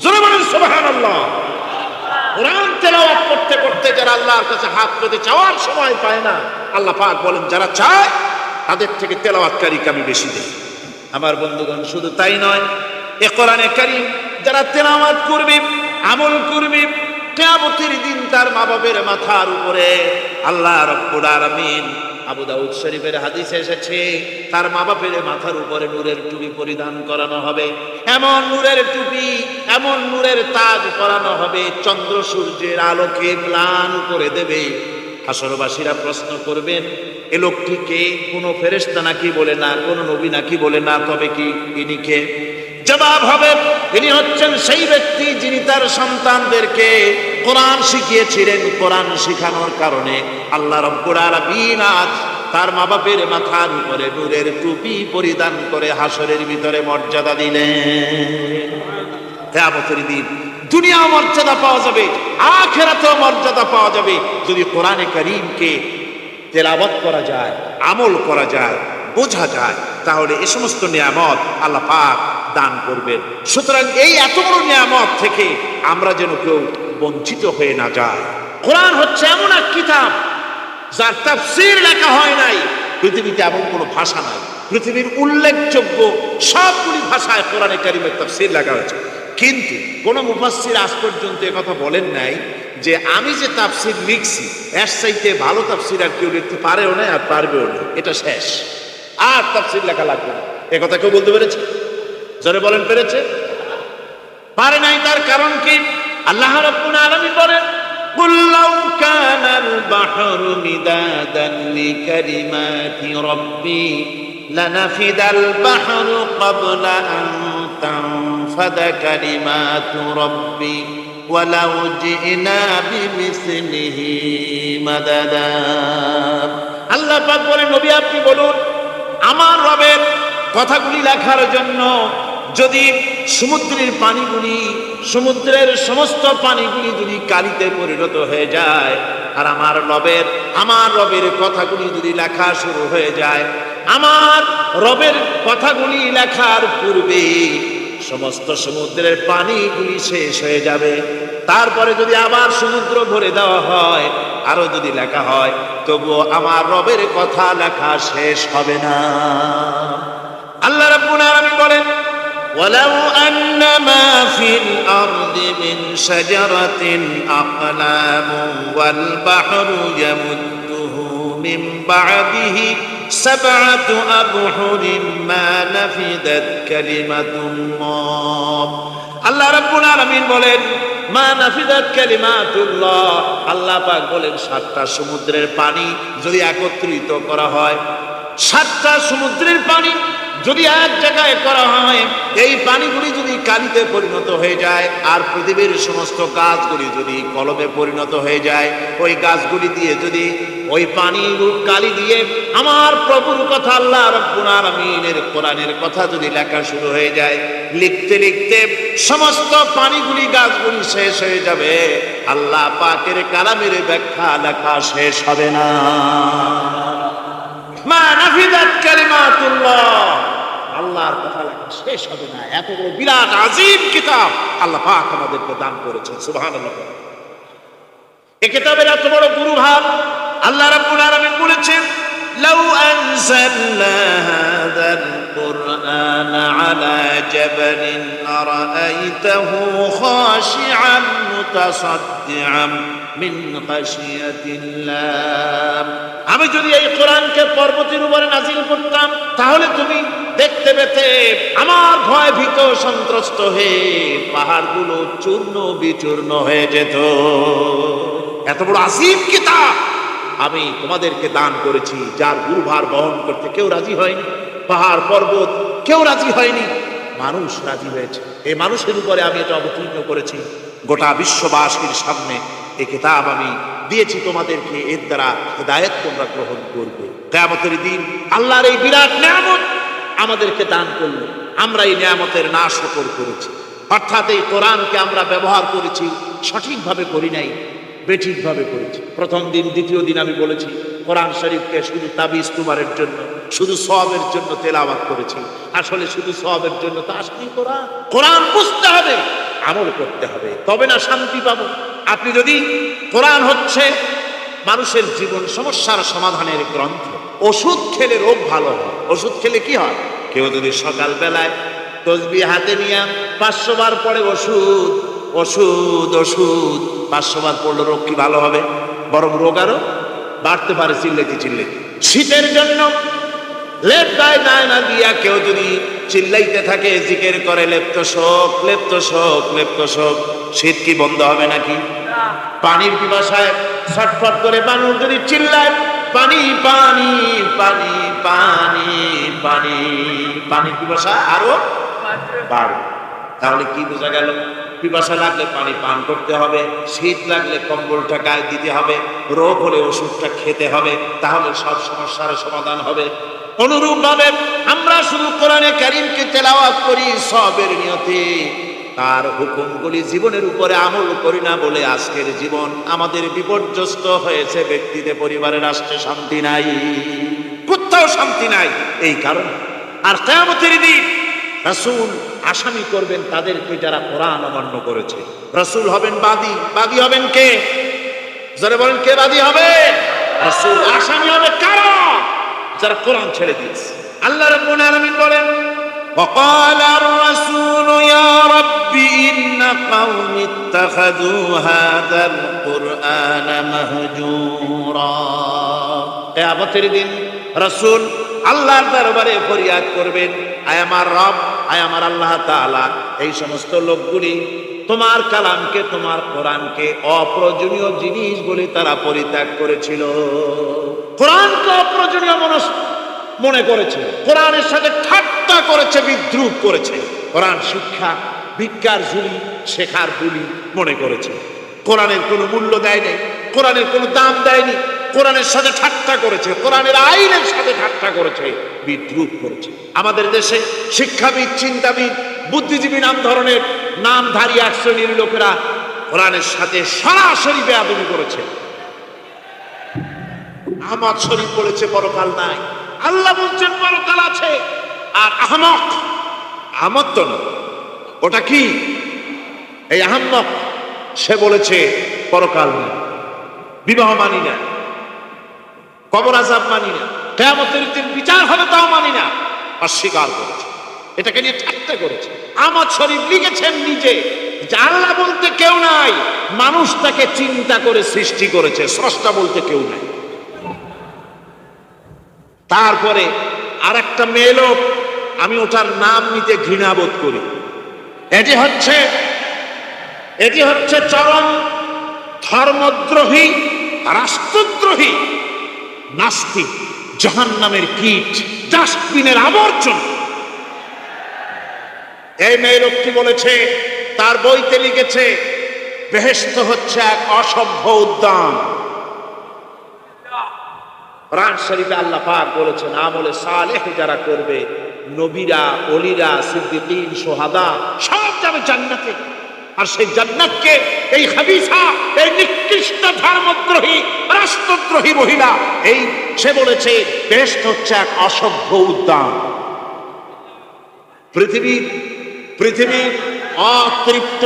জোরে বলেন সুবহানাল্লাহ। কোরআন তেলাওয়াত করতে করতে যারা আল্লাহর কাছে হাত পেতে চাওয়ার সময় পায় না, আল্লাহ পাক বলেন যারা চায় তাদের থেকে তেলাওয়াতকারীকে আমি বেশি দেই। আমার বন্ধুগণ, শুধু তাই নয়, এ কোরআনে কারীম যারা তেলাওয়াত করবে, আমল করবে, কিয়ামতের দিন তার মা বাবার মাথার উপরে আল্লাহ রাব্বুল আলামিন, আবু দাউদ শরীফের হাদিসে এসেছে, তার মা বাপের মাথার উপরে নূরের টুপি পরিধান করানো হবে। এমন নূরের টুপি, এমন নূরের তাজ পরানো হবে, চন্দ্র সূর্যের আলোকে ম্লান করে দেবে। হাসরবাসীরা প্রশ্ন করবেন, এ লোকটি কে? কোনো ফেরেশতা নাকি বলে না, কোনো নবী নাকি বলে না, তবে কি ইনি কে? জবাব হবে, ইনি হচ্ছেন সেই ব্যক্তি যিনি তার সন্তানদেরকে কোরআন শিখিয়েছিলেন। কোরআন শিখানোর কারণে আল্লাহ রাব্বুল আলামিন আজ তার মা বাপের মাথার উপরে নূরের টুপি পরিধান করে হাসরের ভিতরে মর্যাদা দিলেন। কিয়ামতের দিন দুনিয়া মর্যাদা পাওয়া যাবে, আখিরাতেও মর্যাদা পাওয়া যাবে যদি কোরআনে কারীমকে তেলাওয়াত করা যায়, আমল করা যায়, বোঝা যায়, তাহলে এই সমস্ত নিয়ামত আল্লাহ পাক দান করবেন। সুতরাং এই এত বড় নিয়ামত থেকে আমরা যেন কেউ বঞ্চিত হয়ে না যায়। কোরআন হচ্ছে এমন এক কিতাব যার তাফসীর লেখা হয় নাই। পৃথিবীতে এমন কোনো ভাষা নাই, পৃথিবীর উল্লেখযোগ্য সবগুলি ভাষায় কোরআনে কারীমের তাফসীর লেখা হয়েছে, কিন্তু কোন মুফাসসির আজ পর্যন্ত একথা বলেন নাই যে আমি যে তাফসীর লিখছি এর চাইতে ভালো তাফসীর আর কেউ লিখতে পারেও না আর পারবেও না, এটা শেষ, আর তাফসীর লেখা লাগবে না। একথা কেউ বলতে পেরেছে? যারা বলেন পেরেছে? পারে নাই। তার কারণ কি? আল্লাহ রাব্বুল আলামিন বলেন, কুল লাউ কানাল বাহরু মিদাদান লিকালিমাতি রাব্বি লানাফিদাল বাহরু ক্বাবলা আন তানফাদা কালিমাতু রাব্বি ওয়ালাউ জিনা বিমিসলিহি মাদাদা। আল্লাহ পাক বলেন, নবী আপনি বলুন, আমার রবের কথাগুলি লেখার জন্য যদি সমুদ্রের পানিগুলি, সমুদ্রের সমস্ত পানিগুলি যদি কালিতে পরিণত হয়ে যায়, আর আমার রবের কথাগুলি যদি লেখা শুরু হয়ে যায়, আমার রবের কথাগুলি লেখার পূর্বে সমস্ত সমুদ্রের পানিগুলি শেষ হয়ে যাবে। তারপরে যদি আবার সমুদ্র ভরে দেওয়া হয়, আরো যদি লেখা হয়, তবুও আমার রবের কথা লেখা শেষ হবে না। আল্লাহ রাব্বুল আলামিন বলেন, ওয়ালাউ আন্না মা ফিল আরদি মিন শাজারাতিন আকলামুন ওয়াল বাহরু ইয়ামুদ্দুহু মিন বা'দিহি সাবআতু আবহুরিন মা নাফিদাত কালিমাতুল্লাহ। আল্লাহ রাব্বুল আলামিন বলেন, মা নাফিদাত কালিমাতুল্লাহ। আল্লাহ পাক বলেন, 7টা সমুদ্রের পানি যদি একত্রিত করা হয়, 7টা সমুদ্রের পানি যদি এক জায়গায় করা হয়, এই পানিগুলি যদি কালিতে পরিণত হয়ে যায়, আর পৃথিবীর সমস্ত গাছগুলি যদি কলমে পরিণত হয়ে যায়, ওই গাছগুলি দিয়ে যদি ওই পানির কালি দিয়ে আমার প্রভুর কথা আল্লাহ রাব্বুল আলামিনের কোরআনের কথা যদি লেখা শুরু হয়ে যায়, লিখতে লিখতে সমস্ত পানিগুলি গাছগুলি শেষ হয়ে যাবে, আল্লাহ পাকের কালামের ব্যাখ্যা লেখা শেষ হবে না। মা নাফিদাত কালিমাতুল্লাহ, আল্লাহর কথা লেখা শেষ হবে না। এত বড় বিরাট আযীম কিতাব আল্লাহ পাক আমাদেরকে দান করেছেন, সুবহানাল্লাহ। এই কিতাবের এত বড় গুরুভার আল্লাহ রাব্বুল আলামিন বলেছেন, লাউ আনজালনা হাযাল কুরআন আলা জাবালিন লারাআইতাহু খাশিআন মুতাসাদ্দিআন মিন খাশিয়াতিল্লাহ। আমি যদি এই কোরআনকে পর্বতের উপরে নাযিল করতাম, তাহলে তুমি দেখতে পেতে আমার ভয় ভীত সন্ত্রস্ত হয়ে পাহাড়গুলো চূর্ণ বিচূর্ণ হয়ে যেত। এত বড় আযীম কিতাব আমি তোমাদেরকে দান করেছি, যার গুরুভার বহন করতে কেউ রাজি হয়নি, পাহাড় পর্বত কেউ রাজি হয়নি, মানুষ রাজি হয়েছে। এই মানুষের উপরে আমি এটা অবতীর্ণ করেছি, গোটা বিশ্ববাসীর সামনে এই কিতাব আমি দিয়েছি তোমাদেরকে, এর দ্বারা হিদায়াত তোমরা গ্রহণ করবে। কিয়ামতের দিন আল্লাহর এই বিরাট নিয়ামত আমাদেরকে দান করলো, আমরা এই নিয়ামতের নাশকর করেছি। অর্থাৎ এই কোরআনকে আমরা ব্যবহার করেছি, সঠিকভাবে করি নাই, বেঠিকভাবে করেছি। প্রথম দিন দ্বিতীয় দিন আমি বলেছি কোরআন শরীফকে শুধু তাবিজ তুমারের জন্য, শুধু সওয়াবের জন্য তেলাওয়াত করেছি। আসলে শুধু সওয়াবের জন্য তো আসেনি কোরআন। কোরআন বুঝতে হবে, আমল করতে হবে, তবে না শান্তি পাবো। আপনি যদি কোরআন হচ্ছে মানুষের জীবন সমস্যার সমাধানের গ্রন্থ, ওষুধ খেলে রোগ ভালো হয়। ওষুধ খেলে কি হয়? কেউ যদি সকাল বেলায় তসবিহ হাতে নিয়ে 500 বার পড়ে ওষুধ ওষুধ ওষুধ, 500 বার পড়লে রোগ কি ভালো হবে? বরং রোগ আরো বাড়তে পারে চিল্লাইতে চিল্লাইতে। শীতের জন্য লেপ গায়ে গায়ে না দিয়া কেউ যদি চিল্লাইতে থাকে, জিকির করে লেপ্ত শোক লেপ্ত শোক লেপ্ত শোক, শীত কি বন্ধ হবে নাকি? পানির পিপাসায় ছটফট করে মানুষ যদি চিল্লায় পানি পানি পানি পানি পানি, পানির পিপাসা আরো বাড়বে। তাহলে কি বোঝা গেল? পিপাসা লাগলে পানি পান করতে হবে, শীত লাগলে কম্বলটা গায়ে দিতে হবে, রোগ হলে ওষুধটা খেতে হবে, তাহলে সব সমস্যার সমাধান হবে। অনুরূপভাবে আমরা শুধু কোরআনে কারীমকে তেলাওয়াত করি সওয়াবের নিয়তে, তার হুকুমগুলি জীবনের উপরে আমল করি না বলে আজকের জীবন আমাদের বিপর্যস্ত হয়েছে। ব্যক্তিতে, পরিবারে, রাষ্ট্রে শান্তি নাই, কোথাও শান্তি নাই এই কারণে। আর কিয়ামতের দিন রাসূল আসামি করবেন তাদেরকে যারা কোরআন অমান্য করেছে। রাসূল হবেন বাদী। বাদী হবেন কে? যারা বলেন কে বাদী হবে? রাসূল। আসামি হবে কারা? যারা কোরআন ছেড়ে দিয়েছে। আল্লাহ রাব্বুল আলামিন বলেন, وقال الرسول يا رب إن قومي اتخذوا هذا القرآن مهجورا। কিয়ামতের দিন রাসূল আল্লাহর দরবারে ফরিয়াদ করবেন, আয় আমার রব, আয় আমার আল্লাহ তাআলা, এই সমস্ত লোকগুলি তোমার কালামকে, তোমার কোরআনকে অপ্রয়োজনীয় জিনিস বলে তারা পরিত্যাগ করেছিল। কোরআনকে অপ্রয়োজনীয় মনে করেছে, কোরআনের সাথে ঠাট্টা করেছে, বিদ্রুপ করেছে, কোরআন শিক্ষা ভিক্ষার ঝুলি, শেখার বুলি মনে করেছে। কোরআনের কোনো মূল্য দেয়নি, কোরআনের কোনো দাম দেয়নি, কোরআনের সাথে ঠাট্টা করেছে, কোরআনের আইনের সাথে ঠাট্টা করেছে, বিদ্রুপ করেছে। আমাদের দেশে শিক্ষাবিদ, চিন্তাবিদ, বুদ্ধিজীবী নাম ধরনের নামধারী এক শ্রেণীর লোকেরা কোরআনের সাথে সরাসরি বেয়াদবি করেছে। আহমদ শরীফ বলেছে পরকাল নাই, আল্লাহ বলছেন পরকাল আছে। আর আহমক, আহমদ তো না, ওটা কি? এই আহমক, সে বলেছে পরকাল নাই, বিবাহ মানি না, কবর আযাব মানি না, কিয়ামতের দিন বিচার হবে তাও মানি না, অস্বীকার করেছে। এটাকে নিয়ে ঠাট্টা করেছে। আহমদ শরীফ লিখেছেন নিজে যে আল্লাহ বলতে কেউ নাই, মানুষ তাকে চিন্তা করে সৃষ্টি করেছে, স্রষ্টা বলতে কেউ নাই। তারপরে আর একটা মেয়ে লোক, আমি ওটার নাম নিতে ঘৃণাবোধ করি, এটি হচ্ছে চরম ধর্মদ্রোহী, রাষ্ট্রদ্রোহী, নাস্তিক, জাহান্নামের কীট, ডাস্টবিনের আবর্জনা। এই মেয়ে লোকটি বলেছে, তার বইতে লিখেছে, বেহেশত হচ্ছে এক অসভ্য উদ্যান। কোরআন শরীফে আল্লাহ পাক বলেছেন আমলে সালেহ যারা করবে, নবীরা, ওলিরা, সিদ্দিকীন, শুহাদা সব যাবে জান্নাতে। আর সেই জান্নাতকে এই হাবিসা, এই নিকৃষ্ট ধর্মদ্রোহী, রাষ্ট্রদ্রোহী মহিলা, এই সে বলেছে বেহেশত হচ্ছে এক অসভ্য উদ্যান। পৃথিবীর অতৃপ্ত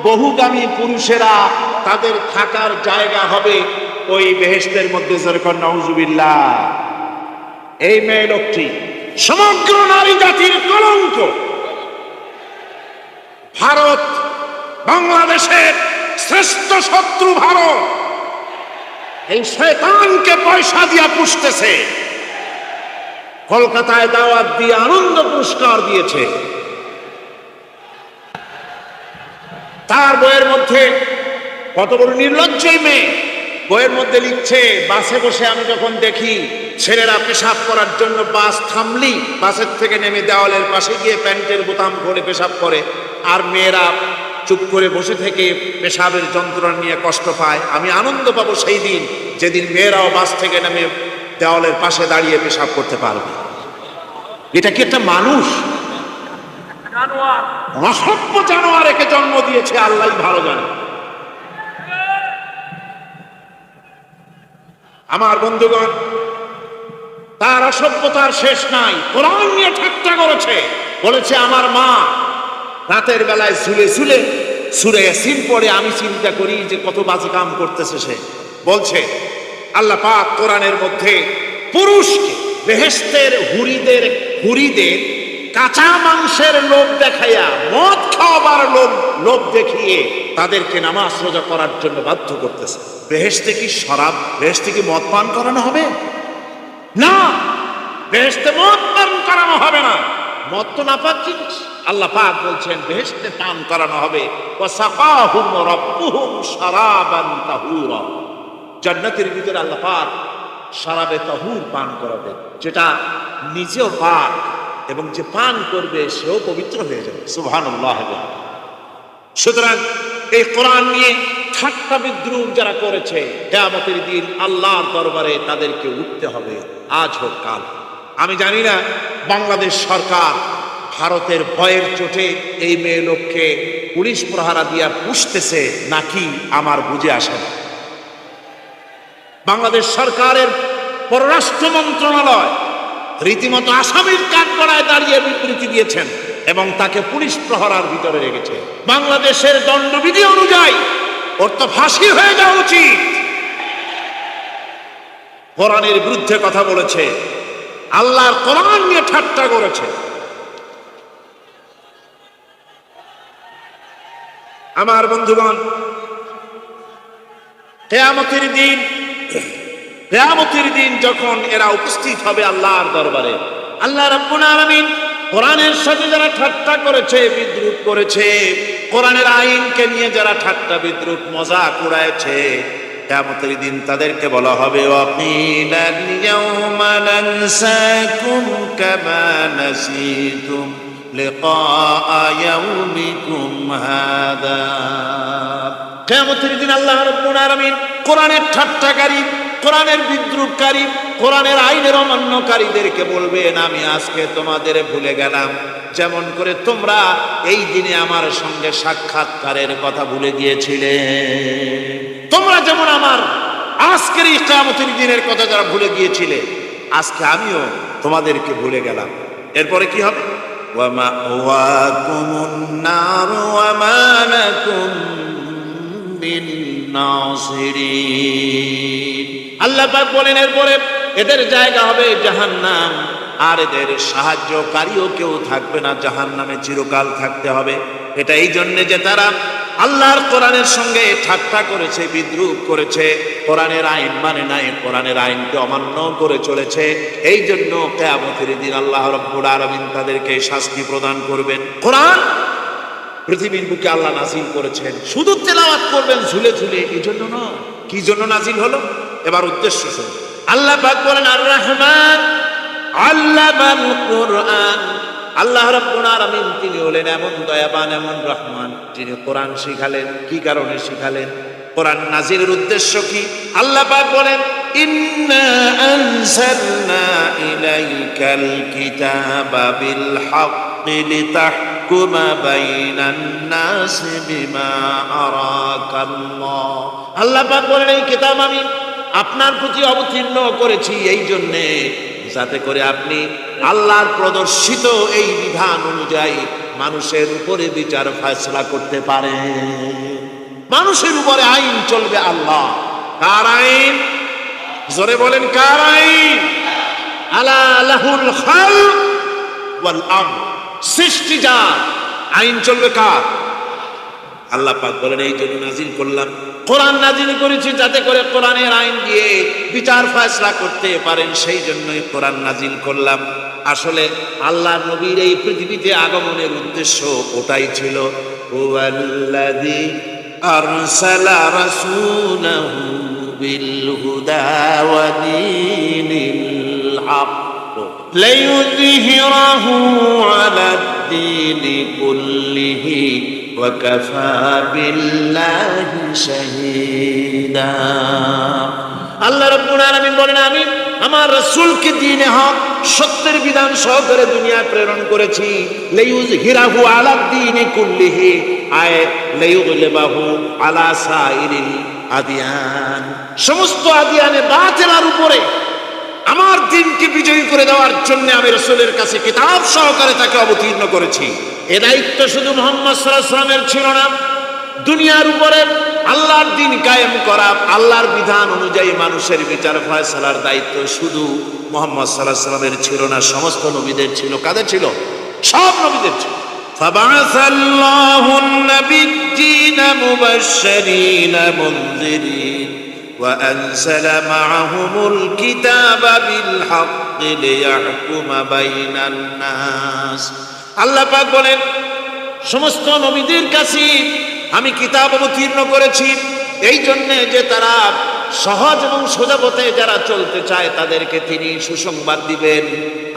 বহুগামী পুরুষেরা তাদের থাকার জায়গা হবে ওই বেহেশতের মধ্যে। যেরকম নাউজুবিল্লাহ। এই মেয়ে লোকটি সমগ্র নারী জাতির কলঙ্ক। ভারত বাংলাদেশের শ্রেষ্ঠ শত্রু ভারত এই শয়তানকে পয়সা দিয়া পুষতেছে। কলকাতায় দাওয়াত দিয়ে আনন্দ পুরস্কার দিয়েছে। তার বইয়ের মধ্যে কত বড় নির্লজ্জ মেয়ে, বইয়ের মধ্যে লিখছে বাসে বসে আমি যখন দেখি ছেলেরা পেশাব করার জন্য বাস থামলি বাসের থেকে নেমে দেওয়ালের পাশে গিয়ে প্যান্টের বোতাম খুলে পেশাব করে, আর মেয়েরা চুপ করে বসে থেকে পেশাবের যন্ত্রণা নিয়ে কষ্ট পায়, আমি আনন্দ পাবো সেই দিন যেদিন মেয়েরাও বাস থেকে নেমে দেওয়ালের পাশে দাঁড়িয়ে পেশাব করতে পারবে। এটা কি একটা মানুষ? অসভ্য জানোয়ার একে জন্ম দিয়েছে, আল্লাহ ভালো জানে। আমার বন্ধুগণ, তার অসভ্যতার শেষ নাই। কোরআন নিয়ে ঠাট্টা করেছে, বলেছে আমার মা রাতের বেলায় ঝুলে ঝুলে সূরা ইয়াসিন পড়ে, আমি চিন্তা করি যে কত বাজে কাম করতেছে সে। বলছে আল্লাহ পাক কোরআনের মধ্যে পুরুষকে বেহেশতের হুরিদের কাঁচা মাংসের লোভ দেখাইয়া, মদ খাওয়াবার লোভ দেখিয়ে তাদেরকে নামাজ রোজা করার জন্য বাধ্য করতেছে। বেহেশতে কি শরাব, বেহেশতে কি মদ পান করানো হবে? না, বেহেশতে মদ পান করানো হবে না। মদ তো নাপাক জিনিস। আল্লাহ পাক বলছেন বেহেশতে পান করানো হবে। ওয়াসাকাহুম রাব্বুহুম শারাবান তাহুরা। জান্নাতের ভিতরে আল্লাহ পাক শরাবে তাহুর পান করাবেন, যেটা নিজেও পাক এবং যে পান করবে সেও পবিত্র হয়ে যাবে। সুবহানাল্লাহ। সুতরাং এই কোরআন নিয়ে ঠাট্টা বিদ্রুপ যারা করেছে, কিয়ামতের দিন আল্লাহর দরবারে তাদেরকে উঠতে হবে, আজ হোক কাল। আমি জানি না বাংলাদেশ সরকার ভারতের ভয়ের চোটে এই মেয়ে লোককে পুলিশ প্রহারা দিয়া পুষতেছে নাকি আমার বুঝে আসে না। বাংলাদেশ সরকারের পররাষ্ট্র মন্ত্রণালয় রীতিমতো আসামির কাঠগড়ায় দাঁড়িয়ে বিবৃতি দিয়েছেন এবং তাকে পুলিশ প্রহরার ভিতরে রেখেছে। বাংলাদেশের দণ্ডবিধি অনুযায়ী ওর তো ফাঁসি হয়ে যাওয়া উচিত। কোরআনের বিরুদ্ধে কথা বলেছে, আল্লাহর কোরআন নিয়ে ঠাট্টা করেছে। আমার বন্ধুগণ, কিয়ামতের দিন যখন এরা উপস্থিত হবে আল্লাহর দরবারে, আল্লাহ রাব্বুল আলামিন কোরআনের সাথে যারা ঠাট্টা করেছে, বিদ্রুপ করেছে, কোরআনের আইনকে নিয়ে যারা ঠাট্টা বিদ্রুপ মজাক উড়াইছে, কিয়ামতের দিন তাদেরকে বলা হবে ওয়াকিলাল ইয়াউমা নানসাকুম কামা নাসিতুম লিকা ইয়াউমিকুম হাদা। কিয়ামতের দিন আল্লাহ রাব্বুল আলামিন কোরআনের ঠাট্টাকারী, কোরআনের বিদ্রুপকারী, কোরআনের আইনের অমান্যকারীদেরকে বলবেন আমি আজকে তোমাদের ভুলে গেলাম, যেমন করে তোমরা এই দিনে আমার সঙ্গে সাক্ষাৎকারের কথা ভুলে গিয়েছিলে। তোমরা যেমন আমার আজকের এই কিয়ামতের দিনের কথা যারা ভুলে গিয়েছিলে, আজকে আমিও তোমাদেরকে ভুলে গেলাম। এরপরে কি হবে? ওয়া মাওয়াকুমুন নার ওয়া মা লাকুম মিন নাসিরিন। আল্লাহ পাক বলেন এরপরে এদের জায়গা হবে জাহান্নাম, আর এদের সাহায্যকারীও কেউ থাকবে না, জাহান্নামে চিরকাল থাকতে হবে। এটা এই জন্য যে তারা আল্লাহর কোরআনের সঙ্গে ঠাট্টা করেছে, বিদ্রুপ করেছে, কোরআনের আইন মানে নাই, কোরআনের আইনকে অমান্য করে চলেছে। এই জন্য কিয়ামতের দিন আল্লাহ রাব্বুল আলামিন তাদেরকে শাস্তি প্রদান করবেন। কোরআন পৃথিবীর বুকে আল্লাহ নাজিল করেছেন, শুধু তেলাওয়াত করবেন ঝুলে ঝুলে, এই জন্য নয়। কি জন্য নাজিল হলো? এবার উদ্দেশ্য শুনুন। আল্লাহ পাক বলেন আর রহমান আল্লামাল কোরআন। আল্লাহ রাব্বুল আলামিন তিনি হলেন এমন দয়াবান, এমন রহমান, যিনি কোরআন শিখালেন। কি কারণে শিখালেন? কোরআন নাজিলের উদ্দেশ্য কি? আল্লাহ পাক বলেন ইন্না আনজালনা ইলাইকাল কিতাবা বিল হাক্কি লিতাহকুমা বাইনান নাসি বিমা আরাকাল্লাহ। আল্লাহ পাক বলেন, এই কিতাব আমি আপনার প্রতি অবতীর্ণ করেছি এই জন্যে যাতে করে আপনি আল্লাহর প্রদর্শিত এই বিধান অনুযায়ী মানুষের উপরে বিচার ফয়সালা করতে পারেন। মানুষের উপরে আইন চলবে আল্লাহ। কার আইন? জোরে বলেন, কার আইন? আলা লাহুল খালক ওয়াল আমর, সৃষ্টি যার, আইন চলবে কার? আল্লাহ পাক বলেন, এই জন্য নাজিল করলাম, কোরআন নাজিল করেছি যাতে করে কোরআনের আইন দিয়ে বিচার ফয়সালা করতে পারেন, সেই জন্যই কোরআন নাজিল করলাম। আসলে আল্লাহ নবীর এই পৃথিবীতে আগমনের উদ্দেশ্য ওটাই ছিল। হুয়াল্লাযী আরসালা রাসূলাহু বিল হুদা ওয়া দীনিল হক লিইয়ুযহিরাহু আলাদ দীনি কুল্লিহি ওয়া কাফা বিল্লাহি শাহীদা। আল্লাহ রাব্বুল আলামিন বলেন, আমি আমার রাসূলকে দ্বীনে হক, সত্যের বিধান সহকারে দুনিয়ায় প্রেরণ করেছি। লিইয়ুযহিরাহু আলাদ দীনি কুল্লিহি, আয় লিইয়ুগলিবাহু আলা সাইরিল আদিয়ান, সমস্ত আদিয়ানে বাতিলের উপরে আমার দ্বীনকে বিজয়ী করে দেওয়ার জন্য আমি রাসূলের কাছে কিতাব সহকারে তাকে অবতীর্ণ করেছি। এ দায়িত্ব শুধু মুহাম্মদ সাল্লাল্লাহু আলাইহি ওয়াসাল্লামের ছিল না, দুনিয়ার উপরে আল্লাহর দ্বীন কায়েম করা, আল্লাহর বিধান অনুযায়ী মানুষের বিচার ফয়সালার দায়িত্ব শুধু মুহাম্মদ সাল্লাল্লাহু আলাইহি ওয়াসাল্লামের ছিল না, সমস্ত নবীদের ছিল। কাদের ছিল? সব নবীদের ছিল। ফাবাআসাল্লাহু আন-নাবিয়্যিনা মুবাশশিরিনা মুনযিরিন ওয়া আনজালা মা'আহুমুল কিতাবা বিল হাক্কি লিয়াহকুমা বাইনান নাস। আল্লাহ পাক বলেন, সমস্ত নবীদের কাছে আমি কিতাব অবতীর্ণ করেছি এই জন্যে যে তারা সহজ এবং সোজা পথে যারা চলতে চায় তাদেরকে তিনি সুসংবাদ দিবেন,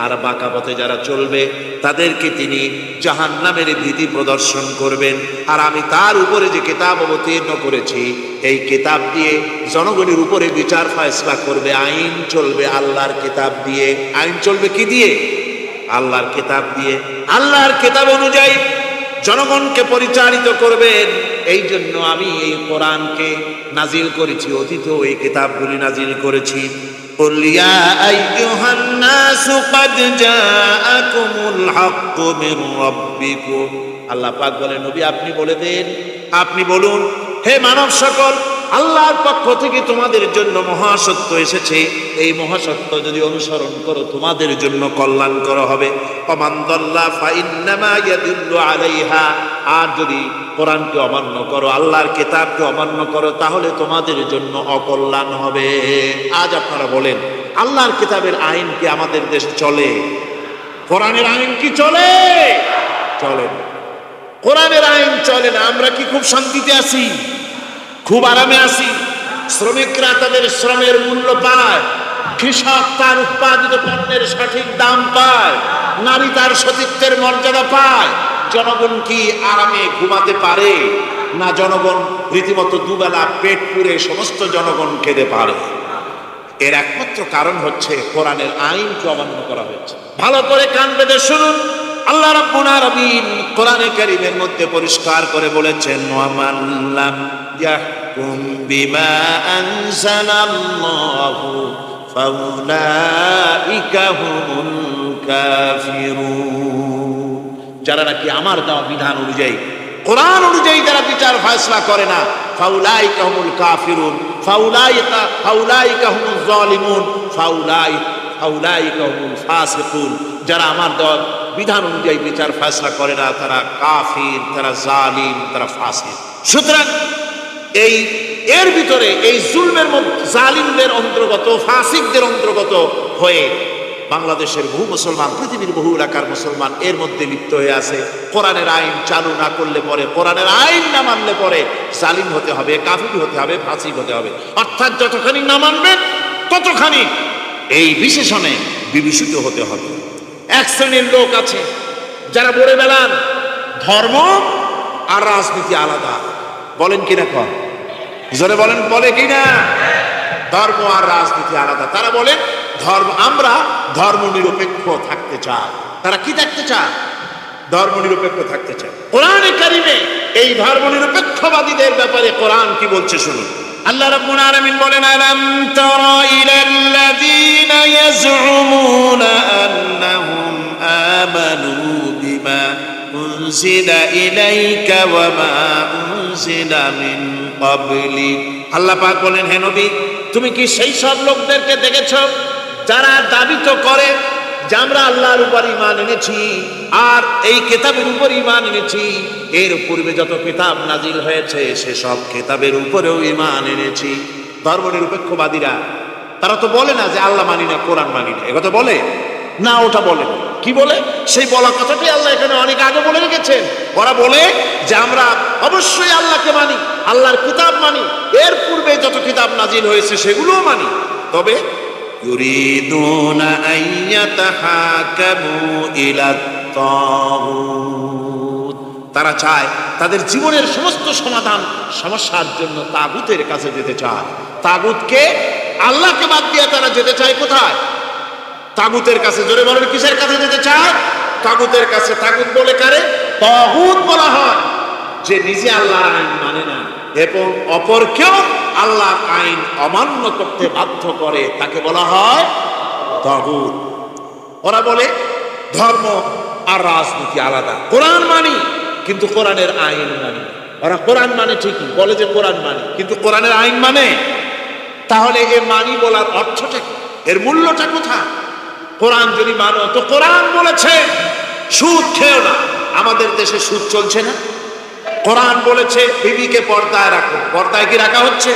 আর বাঁকা পথে যারা চলবে তাদেরকে তিনি জাহান্নামের ভীতি প্রদর্শন করবেন। আর আমি তার উপরে যে কিতাব অবতীর্ণ করেছি এই কিতাব দিয়ে জনগণের উপরে বিচার ফয়সালা করবে, আইন চলবে আল্লাহর কিতাব দিয়ে। আইন চলবে কি দিয়ে? আল্লাহর কিতাব দিয়ে। আল্লাহর কিতাব অনুযায়ী জনগণকে পরিচালিত করবেন। এই জন্য আমি এই কোরআনকে নাজিল করেছি, অতীতেও এই কিতাবগুলি নাজিল করেছি। কুল ইয়া আইয়ুহান নাসু ক্বাদ জাআকুমুল হাক্কু মির রাব্বিকুম। আল্লাহ পাক বলেন, নবী আপনি বলে দেন, আপনি বলুন, হে মানব সকল, আল্লাহর পক্ষ থেকে তোমাদের জন্য মহাসত্য এসেছে। এই মহাসত্য যদি অনুসরণ করো তোমাদের জন্য কল্যাণকর হবে। ওমান দাল্লা ফাইন্নামা ইয়াদুল্লু আলাইহা, আর যদি কোরআনকে অমান্য করো, আল্লাহর কিতাবকে অমান্য করো, তাহলে তোমাদের জন্য অকল্যাণ হবে। আজ আপনারা বলেন, আল্লাহর কিতাবের আইন কি আমাদের দেশে চলে? কোরআনের আইন কি চলে? চলে না। কোরআনের আইন চলে না। আমরা কি খুব শান্তিতে আছি? খুব আরামে আছি? শ্রমিকরা তাদের শ্রমের মূল্য পায়, কৃষক তার উৎপাদিত পণ্যের সঠিক দাম পায়, নারী তার সতীত্বের মর্যাদা পায়। জনগণ কি আরামে ঘুমাতে পারে? না, জনগণ রীতিমতো দুবেলা পেট পুরে সমস্ত জনগণ খেতে পারে। এর একমাত্র কারণ হচ্ছে কোরআনের আইনকে অমান্য করা হয়েছে। ভালো করে কান পেতে শুনুন, আল্লাহ রাব্বুল আলামিন কোরআনে কারীমের মধ্যে পরিষ্কার করে বলেছেন, ওয়া মান লাম ইয়াহকুম বিমা আনজালাল্লাহু ফাউলাইকা হুমুল কাফিরুন। যারা নাকি আমার দেওয়া বিধান অনুযায়ী, কোরআন অনুযায়ী যারা বিচার ফয়সালা করে না, ফাউলাইকা হুমুল কাফিরুন, ফাউলাইকা হুমুজ জালিমুন, ফাউলাইকা হুমুল ফাসিকুন। যারা আমার দেওয়া বিধান অনুযায়ী বিচার ফয়সালা করে না তারা কাফির, তারা জালিম, তারা ফাসিক। সুতরাং এর ভিতরে এই জুলমের মধ্যে জালিমদের অন্তর্গত, ফাসিকদের অন্তর্গত হয়ে বাংলাদেশের বহু মুসলমান, পৃথিবীর বহু এলাকার মুসলমান এর মধ্যে লিপ্ত হয়ে আছে। কোরআনের আইন চালু না করলে পরে, কোরআনের আইন না মানলে পরে জালিম হতে হবে, কাফির হতে হবে, ফাসিক হতে হবে। অর্থাৎ যতখানি না মানবেন ততখানি এই বিশেষণে বিভূষিত হতে হবে। এক শ্রেণীর লোক আছে যারা বলে বেড়ান ধর্ম আর রাজনীতি আলাদা। বলেন কিনা? কর জোরে বলেন, বলে কিনা? ধর্ম আর রাজনীতি আলাদা। তারা বলে আমরা ধর্ম নিরপেক্ষ থাকতে চাই। তারা কি থাকতে চায়? ধর্ম নিরপেক্ষ থাকতে চায়। কোরআনে কারিমে এই ধর্ম নিরপেক্ষবাদীদের ব্যাপারে কোরআন কি বলছে শুনুন। আল্লাহ রাব্বুল আলামিন বলেন, আলাম তারা ইলাল্লাযীনা ইয়াজউমুনা আন্নাহুম আমানু বিমা উনজিলা ইলাইকা ওয়া মা উনজিলা মিন ক্বাবলিক। আল্লাহ পাক বলেন, হে নবী, তুমি কি সেই সব লোকদেরকে দেখেছো যারা দাবি তো করে যে আমরা আল্লাহর উপর ঈমান এনেছি আর এই কিতাবের উপর ঈমান এনেছি, এর পূর্বে যত কিতাব নাজিল হয়েছে সেসব কিতাবের উপরেও ঈমান এনেছি। ধর্ম নিরপেক্ষবাদীরা তারা তো বলে না যে আল্লাহ মানি না, কোরআন মানি না, একথা বলে না, ওটা বলে না। কি বলে? সেই বলা কথাটাই আল্লাহ এখানে অনেক আগে বলে রেখেছেন। ওরা বলে যে আমরা অবশ্যই আল্লাহকে মানি, আল্লাহর কিতাব মানি, এর পূর্বে যত কিতাব নাজিল হয়েছে সেগুলোও মানি, তবে ইউরিদুনা আইয়াতাহাকামু ইলাত তাগুত, তারা চায় তাদের জীবনের সমস্ত সমাধান সমস্যার জন্য তাগুতের কাছে যেতে চায়। তাগুতকে, আল্লাহকে বাদ দিয়ে তারা যেতে চায় কোথায়? তাগুতের কাছে। জোরে বলেন, কিসের কাছে যেতে চায়? তাগুতের কাছে। তাগুত বলে কারে? তাগুত বলা হয় যে নিজে আল্লাহর আইন মানে না এবং অপরকেও আল্লাহর আইন অমান্য করতে বাধ্য করে, তাকে বলা হয় তাগুত। ওরা বলে ধর্ম আর রাজনীতি আলাদা। কোরআন মানি কিন্তু কোরআনের আইন মানি। ওরা কোরআন মানে ঠিকই, বলে যে কোরআন মানি, কিন্তু কোরআনের আইন মানে। তাহলে এ মানি বলার অর্থটা কি? এর মূল্যটা কোথায়? কোরআন যদি মানো তো কোরআন বলেছে সুদ খেও না, আমাদের দেশে সুদ চলছে না। কোরআন বলেছে বিবিকে পর্দায় রাখো, পর্দায় কি রাখা হচ্ছে?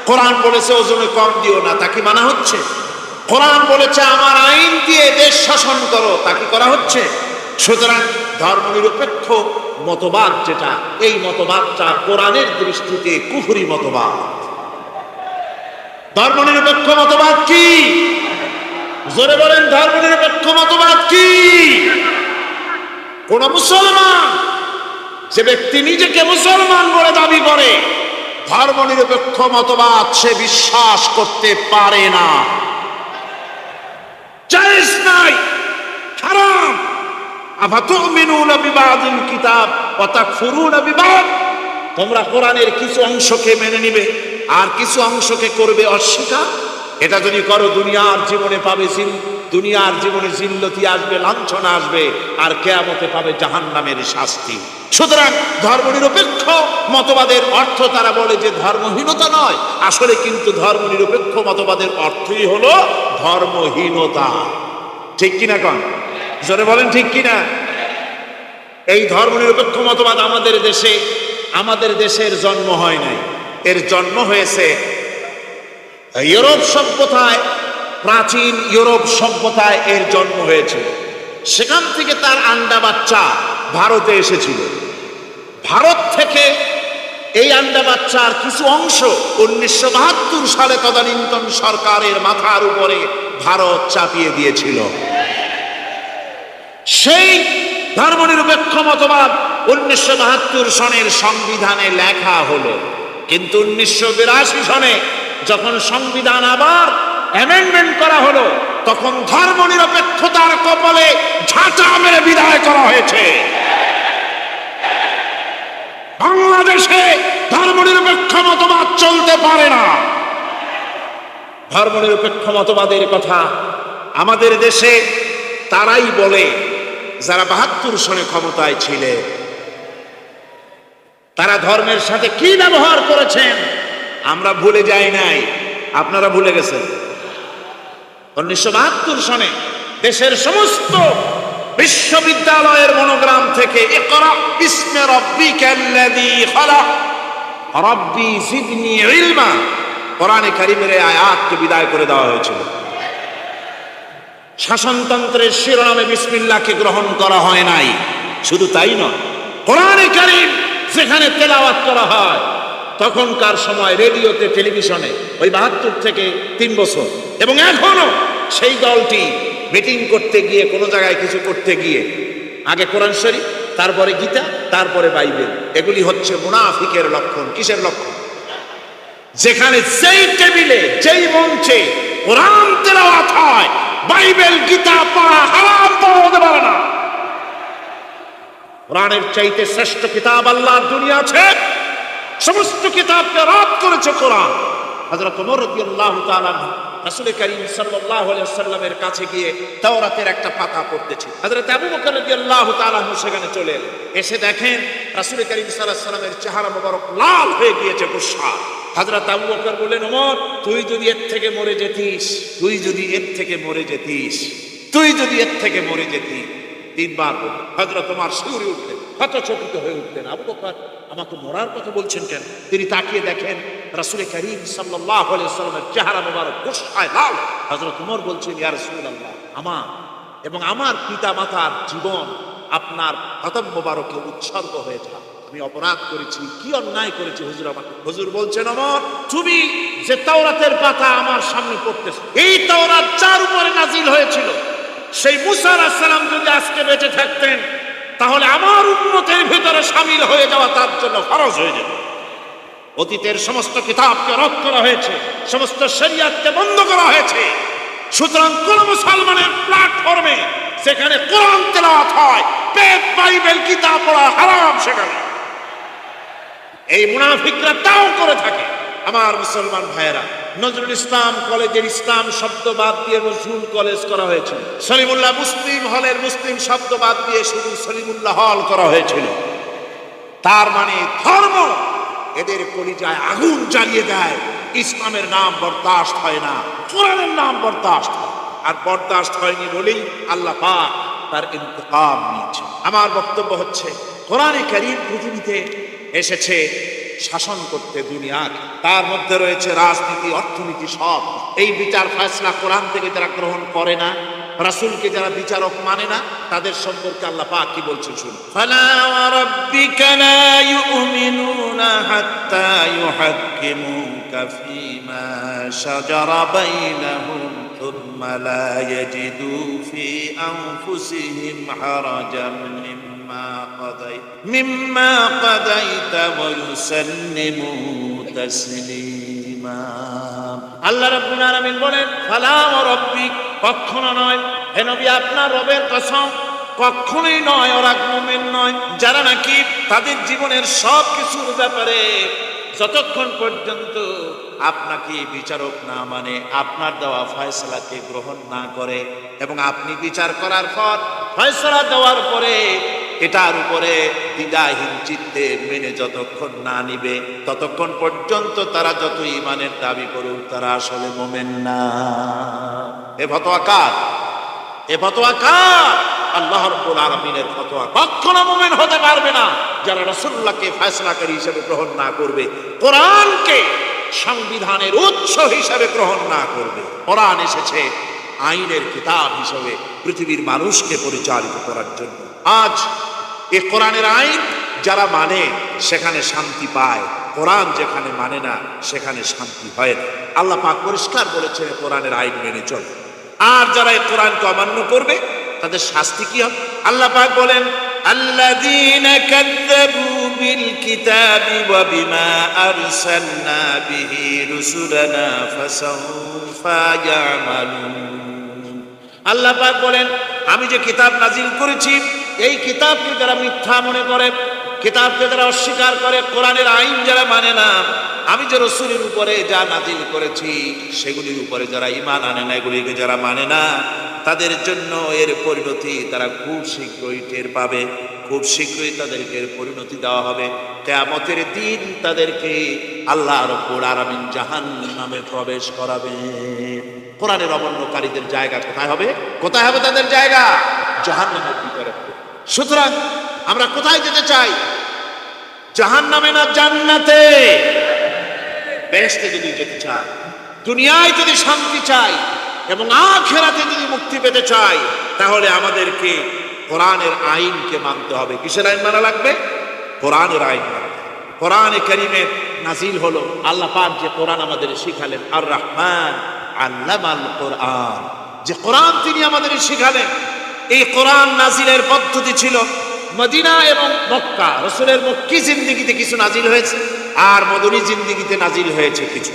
কোরআন বলেছে ওজনে কম দিও না, তা কি মানা হচ্ছে? কোরআন বলেছে আমার আইন দিয়ে দেশ শাসন করো, তা কি করা হচ্ছে? সুতরাং ধর্ম নিরপেক্ষ মতবাদ যেটা, এই মতবাদটা কোরআনের দৃষ্টিতে কুফরি মতবাদ। ধর্ম নিরপেক্ষ মতবাদ কি? জোরে বলেন, ধর্ম নিরপেক্ষ মতবাদ কি? কোন মুসলমান, যে ব্যক্তি নিজেকে মুসলমান বলে দাবি করে, ধর্ম নিরপেক্ষ মতবাদ সে বিশ্বাস করতে পারে না, জায়েজ নাই, হারাম। আফাতুমিনুনা বিবাদিল কিতাব ওয়া তাকফুরুনা বিবাদ, তোমরা কোরআনের কিছু অংশকে মেনে নিবে আর কিছু অংশকে করবে অস্বীকার। এটা যদি করো দুনিয়ার জীবনে পাবে দুনিয়ার জীবনে জিল্লতি আসবে, লাঞ্ছনা আসবে, আর কিয়ামতে পাবে জাহান্নামের শাস্তি। সুতরাং ধর্ম নিরপেক্ষ মতবাদের অর্থ তারা বলে যে ধর্মহীনতা নয়, আসলে কিন্তু ধর্ম নিরপেক্ষ মতবাদের অর্থই হলো ধর্মহীনতা। ঠিক কিনা কন? জোরে বলেন ঠিক কিনা? এই ধর্ম নিরপেক্ষ মতবাদ আমাদের দেশের জন্ম হয় নাই, এর জন্ম হয়েছে ইউরোপ সভ্যতায়। প্রাচীন ইউরোপ সভ্যতায় এর জন্ম হয়েছে। সেখান থেকে তার আন্ডা বাচ্চা ভারতে এসেছিল। ভারত থেকে এই আন্ডা বাচ্চার কিছু অংশ 1972 সালে তদানীন্তন সরকারের মাথার উপরে ভারত চাপিয়ে দিয়েছিল। সেই ধর্মনিরপেক্ষ মতবাদ 1972 সনের সংবিধানে লেখা হলো, কিন্তু 1982 সনে যখন সংবিধান আবার অ্যামেন্ডমেন্ট করা হলো, তখন ধর্মনিরপেক্ষতার কপালে ঝাঁটা মেরে বিদায় করা হয়েছে। বাংলাদেশে ধর্মনিরপেক্ষ মতবাদ চলতে পারে না। ধর্মনিরপেক্ষ মতবাদের কথা আমাদের দেশে তারাই বলে যারা 72 সনে ক্ষমতায় ছিলেন। তারা ধর্মের সাথে কি ব্যবহার করেছেন আমরা ভুলে যাই নাই, আপনারা ভুলে গেছেন। 1972 সনে দেশের সমস্ত বিশ্ববিদ্যালয়ের মনোগ্রাম থেকে ইকরা বিস্মি রাব্বিকাল্লাযী খালাক রাব্বি জিদনি ইলমা, কোরআনে কারীমের আয়াতকে বিদায় করে দেওয়া হয়েছিল। শাসনতন্ত্রের শিরোনামে বিসমিল্লাহকে গ্রহণ করা হয় নাই। শুধু তাই নয়, কোরআনে কারীম যেখানে তেলাওয়াত করা হয় তখনকার সময় রেডিওতে, টেলিভিশনে, ওই 72 থেকে 3 বছর, এবং এখনো সেই দলটি মিটিং করতে গিয়ে, কোনো জায়গায় কিছু করতে গিয়ে আগে কোরআন শরীফ, তারপরে গীতা, তারপরে বাইবেল, এগুলি হচ্ছে মুনাফিকের লক্ষণ। কিসের লক্ষণ? যেখানে যেই টেবিলে যেই এসেছে কোরআন তেলাওয়াত হয়, বাইবেল গীতা পড়া হারাম পড়া হতে পারে না। কোরআনের চাইতে শ্রেষ্ঠ কিতাব আল্লাহর দুনিয়া আছে? সমস্ত কিতাবকে রদ করেছে কোরআন। হযরত ওমর রাদিয়াল্লাহু তাআলা রাসূল করিম সাল্লাল্লাহু আলাইহি ওয়াসাল্লামের কাছে গিয়ে তাওরাতের একটা পাতা পড়তেছে। হযরত আবু বকর রাদিয়াল্লাহু তাআলা সেখানে চলে এলেন, এসে দেখেন রাসূল করিম সাল্লাল্লাহু আলাইহি ওয়াসাল্লামের চেহারা মোবারক লাল হয়ে গিয়েছে গুসা। হযরত আবু বকর বললেন, ওমর তুই যদি এর থেকে মরে যেতিস, তুই যদি এর থেকে মরে যেতিস, তুই যদি এর থেকে মরে যেতিস। তিনবার বললেন। হযরত ওমর শিউরে উঠলেন, হতচকিত হয়ে উঠলেন, আবু বকর আমাকে মরার কথা বলছেন কেন? তিনি তাকিয়ে দেখেন রাসূল করিম সাল্লাল্লাহু আলাইহি ওয়াসাল্লামের চেহারা মোবারক গুসহায় লাল। হযরত ওমর বলছেন, ইয়া রাসূলুল্লাহ, আমার এবং আমার পিতা মাতার জীবন আপনার কদম মোবারকে উৎসর্গ হয়ে যায়। আমি অপরাধ করেছি, কি অন্যায় করেছি হুজুর আমাকে? হুজুর বলছেন, ওমর তুমি যে তাওরাতের পাতা আমার সামনে পড়তেছ, এই তাওরাত যার উপরে নাজিল হয়েছিল সেই মুসা আলাইহিস সালাম যদি আজকে বেঁচে থাকতেন তাহলে আমার উম্মতের ভিতরে শামিল হয়ে যাওয়া তার জন্য ফরজ হয়ে যেত। অতীতের সমস্ত কিতাবকে রদ করা হয়েছে, সমস্ত শরীয়তকে বন্ধ করা হয়েছে। সুতরাং কোন মুসলমানের প্ল্যাটফর্মে সেখানে কোরআন তেলাওয়াত হয়, পেট বাইবেল কিতাব পড়া হারাম সেখানে। এই মুনাফিকরা তাও করে থাকে। আমার মুসলমান ভাইয়েরা, নজরুল ইসলাম কলেজের ইসলাম শব্দ বাদ দিয়ে নজরুল কলেজ করা হয়েছিল। সলিমুল্লাহ মুসলিম হলের মুসলিম শব্দ বাদ দিয়ে শুধু সলিমুল্লাহ হল করা হয়েছিল। তার মানে ধর্ম এদের কলিজায় আগুন জ্বালিয়ে দেয়। ইসলামের নাম বরদাস্ত হয় না, কোরআনের নাম বরদাস্ত হয়। আর বরদাস্ত হয়নি বলেই আল্লাহ পাক তার ইন্তেকাম নিয়েছে। আমার বক্তব্য হচ্ছে, কোরআনে কারীম পৃথিবীতে এসেছে শাসন করতে দুনিয়াকে। তার মধ্যে রয়েছে রাজনীতি, অর্থনীতি, সব। এই বিচার ফয়সালা কোরআন থেকে যারা গ্রহণ করে না, রাসূলকে যারা বিচারক মানে না, তাদের সম্পর্কে আল্লাহ পাক কি বলছেন শুনুন। ফালা ওয়া রাব্বিকা লা ইউমিনুনা হাত্তা ইউহাক্কিমুকা ফীমা শাজারা বাইনাহুম থুম্মা লা ইয়াজিদু ফী আনফুসিহিম হারাজাম মিম্মা কাদাইতা ওয়া ইউসাল্লিমু তাসলিমা। আল্লাহ রাব্বুল আলামিন বলেন, ফালা ওয়া রাব্বিক, কখনো নয় হে নবী, আপনার রবের কসম, কখনোই নয়। ওরা মুমিন নয় যারা নাকি তাদের জীবনের সব কিছুর ব্যাপারে যতক্ষণ পর্যন্ত আপনাকে বিচারক না মানে, আপনার দেওয়া ফয়সালাকে গ্রহণ না করে, এবং আপনি বিচার করার পর ফয়সালা দেওয়ার পরে এটার উপরে দ্বিধাহীন চিত্তে মেনে যতক্ষণ না নিবে, ততক্ষণ পর্যন্ত তারা যত ঈমানের দাবি করুক, তারা আসলে মুমিন না। এ ফতোয়া কার? এ ফতোয়া কার? আল্লাহ রাব্বুল আলামিনের ফতোয়া। কখনো মুমিন হতে পারবে না যারা রাসূলুল্লাহকে ফয়সালাকারী হিসেবে গ্রহণ না করবে, কোরআনকে সংবিধানের উৎস হিসেবে গ্রহণ না করবে। কোরআন এসেছে আইনের কিতাব হিসেবে পৃথিবীর মানুষকে পরিচালিত করার জন্য। আজ এই কোরআনের আইন যারা মানে সেখানে শান্তি পায়, কোরআন যেখানে মানে না সেখানে শান্তি হয় না। আল্লাহ পাক পরিষ্কার বলেছেন কোরআনের আইন মেনে চল। আর যারা এই কোরআনকে অমান্য করবে তাদের শাস্তি কি হবে? আল্লাহ পাক বলেন, আল্লাযীনা কাযযাবু বিল কিতাবি ওয়া বিমা আরসালনা বিহি রুসুলানা ফাসাউফা ইয়ামালুন। আল্লাহ পাক বলেন, আমি যে কিতাব নাজিল করেছি, এই কিতাবকে যারা মিথ্যা মনে করে, কিতাবকে যারা অস্বীকার করে, কোরআনের আইন যারা মানে না, আমি যে রাসূলের উপরে যা নাজিল করেছি সেগুলির উপরে যারা ঈমান আনে না, এগুলিকে যারা মানে না, তাদের জন্য এর পরিণতি তারা খুব শীঘ্রই টের পাবে। খুব শীঘ্রই তাদেরকে এর পরিণতি দেওয়া হবে। কিয়ামতের দিন তাদেরকে আল্লাহ রাব্বুল আলামিন জাহান্নামে প্রবেশ করাবেন। কোরআনের অমান্যকারীদের জায়গা কোথায় হবে? কোথায় হবে তাদের জায়গা? জাহান্নামের ভিতরে। সুতরাং আমরা কোথায় যেতে চাই? জাহান্নামে না জান্নাতে? বেহেশতে যদি যেতে চাই, দুনিয়ায় যদি শান্তি চাই এবং আখিরাতে যদি মুক্তি পেতে চাই, তাহলে আমাদেরকে কোরআনের আইনকে মানতে হবে। কিসের আইন মানা লাগবে? কোরআনের আইন মানতে হবে। কোরআনে কারীমের নাজিল হলো, আল্লাহ পাক যে কোরআন আমাদের শিখালেন, আর রহমান আল্লামাল কোরআন, যে কোরআন তিনি আমাদের শিখালেন। এই কোরআন নাজিলের পদ্ধতি ছিল মদিনা এবং মক্কা। রাসূলের মক্কি জিন্দেগিতে কিছু নাজিল হয়েছে, আর মদনী জিন্দেগিতে নাজিল হয়েছে কিছু।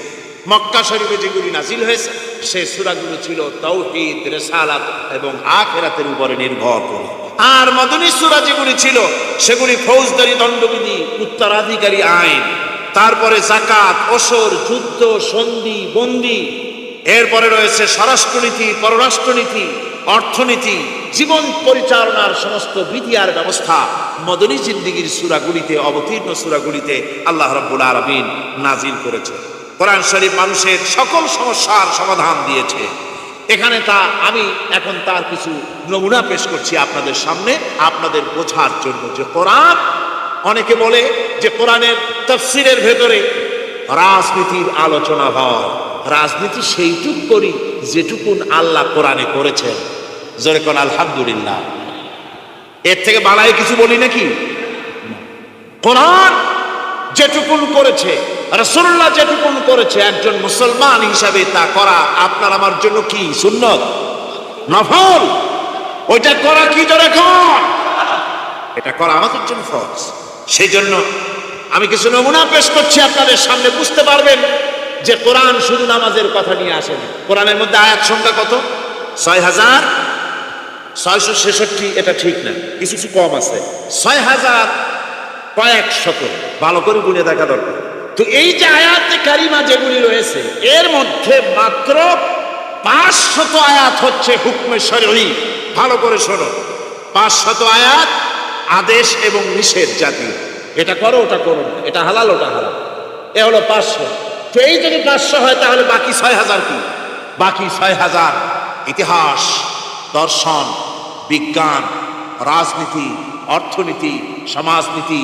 মক্কা শরীফে যেগুলি নাজিল হয়েছে সেই সূরাগুলো ছিল তাওহীদ, রিসালাত এবং আখিরাতের উপরে নির্ভর করে। আর মদনী সূরা যেগুলি ছিল সেগুলি ফৌজদারি দণ্ডবিধি, উত্তরাধিকারী আইন, তারপরে যাকাত, ওসর, যুদ্ধ, সন্ধি, বন্দি, এরপরে রয়েছে স্বরাষ্ট্রনীতি, পররাষ্ট্রনীতি, অর্থনীতি, জীবন পরিচালনার সমস্ত বিধি আর ব্যবস্থা মদনী জিন্দেগীর সূরাগুলিতে, অবতীর্ণ সূরাগুলিতে আল্লাহ রাব্বুল আলামিন নাজিল করেছে। কোরআন শরীফ মানুষের সকল সমস্যার সমাধান দিয়েছে। এখানে আমি এখন তার কিছু নমুনা পেশ করছি আপনাদের সামনে, আপনাদের বোঝার জন্য যে কোরআন, অনেকে বলে যে কোরআনের তাফসীরের ভেতরে রাজনীতির আলোচনা হয়। রাজনীতি সেইটুক করি যেটুকুন আল্লাহ কোরআনে করেছেন। জোরে কোন আলহামদুলিল্লাহ। এর থেকে বাড়ায় কিছু বলি নাকি? কোরআন যেটুকুন করেছে, রাসূলুল্লাহ যেটুকুন করেছে, একজন মুসলমান হিসাবে তা করা আপনার আমার জন্য কি সুন্নত, নফল? ওইটা করা কি জোরে কোন? এটা করা আমাদের জন্য ফরজ। সেই জন্য আমি কিছু নমুনা পেশ করছি আপনাদের সামনে, বুঝতে পারবেন যে কোরআন শুধু নামাজের কথা নিয়ে আসে না। কোরআনের মধ্যে আয়াত সংখ্যা কত? ৬,৬৬৬। এটা ঠিক না, কিছু কিছু কম আছে। ৬,০০০ কয়েক শত, ভালো করে গুনে দেখা দরকার। তো এই যে আয়াতে কারিমা যেগুলি রয়েছে, এর মধ্যে মাত্র ৫০০ আয়াত হচ্ছে হুকমে শরঈ। ভালো করে শোনো, ৫০০ আয়াত আদেশ এবং নিষেধ জাতীয়। এটা করো, ওটা করো না, এটা হালাল, ওটা হারাম। এ হলো ৫০০। তো এই যদি ৫০০ হয় তাহলে বাকি ৬,০০০ কি? বাকি ৬,০০০ ইতিহাস, দর্শন, বিজ্ঞান, রাজনীতি, অর্থনীতি, সমাজনীতি,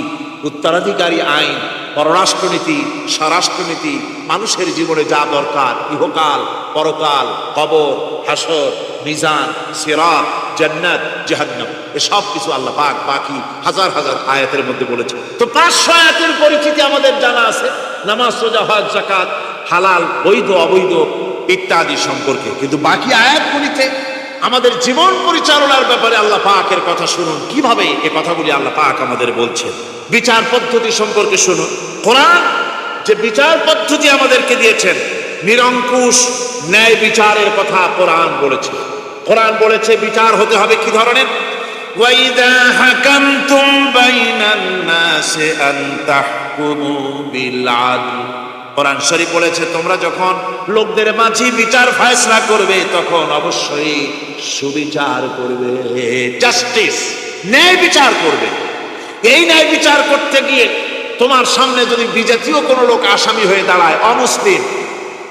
উত্তরাধিকারী আইন, পররাষ্ট্রনীতি, স্বরাষ্ট্রনীতি, মানুষের জীবনে যা দরকার, ইহকাল, পরকাল, কবর, হাসর, মিজান, সিরাত, জান্নাত, জাহান্নাম, এসব কিছু আল্লাহ পাক বাকি হাজার হাজার আয়াতের মধ্যে বলেছে। তো ৫০০ আয়াতের পরিচিতি আমাদের জানা আছে, নামাজ, রোজা, হজ, যাকাত, হালাল, বৈধ, অবৈধ ইত্যাদি সম্পর্কে। কিন্তু বাকি আয়াতগুলিতে আমাদের জীবন পরিচালনার ব্যাপারে আল্লাহ পাকের কথা শুনুন, কিভাবে এ কথাগুলি আল্লাহ পাক আমাদের বলছেন। বিচার পদ্ধতি সম্পর্কে শুনুন। কোরআন যে বিচার পদ্ধতি আমাদেরকে দিয়েছেন, নিরঙ্কুশ ন্যায় বিচারের কথা কোরআন বলেছে। কোরআন বলেছে বিচার হতে হবে কি ধরনের? ওয়াইদা হাকামতুম বাইনান নাসি আন তাহকুমু বিল আদল। কোরআন শরীফ বলেছে তোমরা যখন লোকদের মাঝে বিচার ফয়সালা করবে তখন অবশ্যই সুবিচার করবে, জাস্টিস, ন্যায় বিচার করবে। এই ন্যায় বিচার করতে গিয়ে তোমার সামনে যদি বিজাতীয় কোনো লোক আসামি হয়ে দাঁড়ায়, অমুসলিম,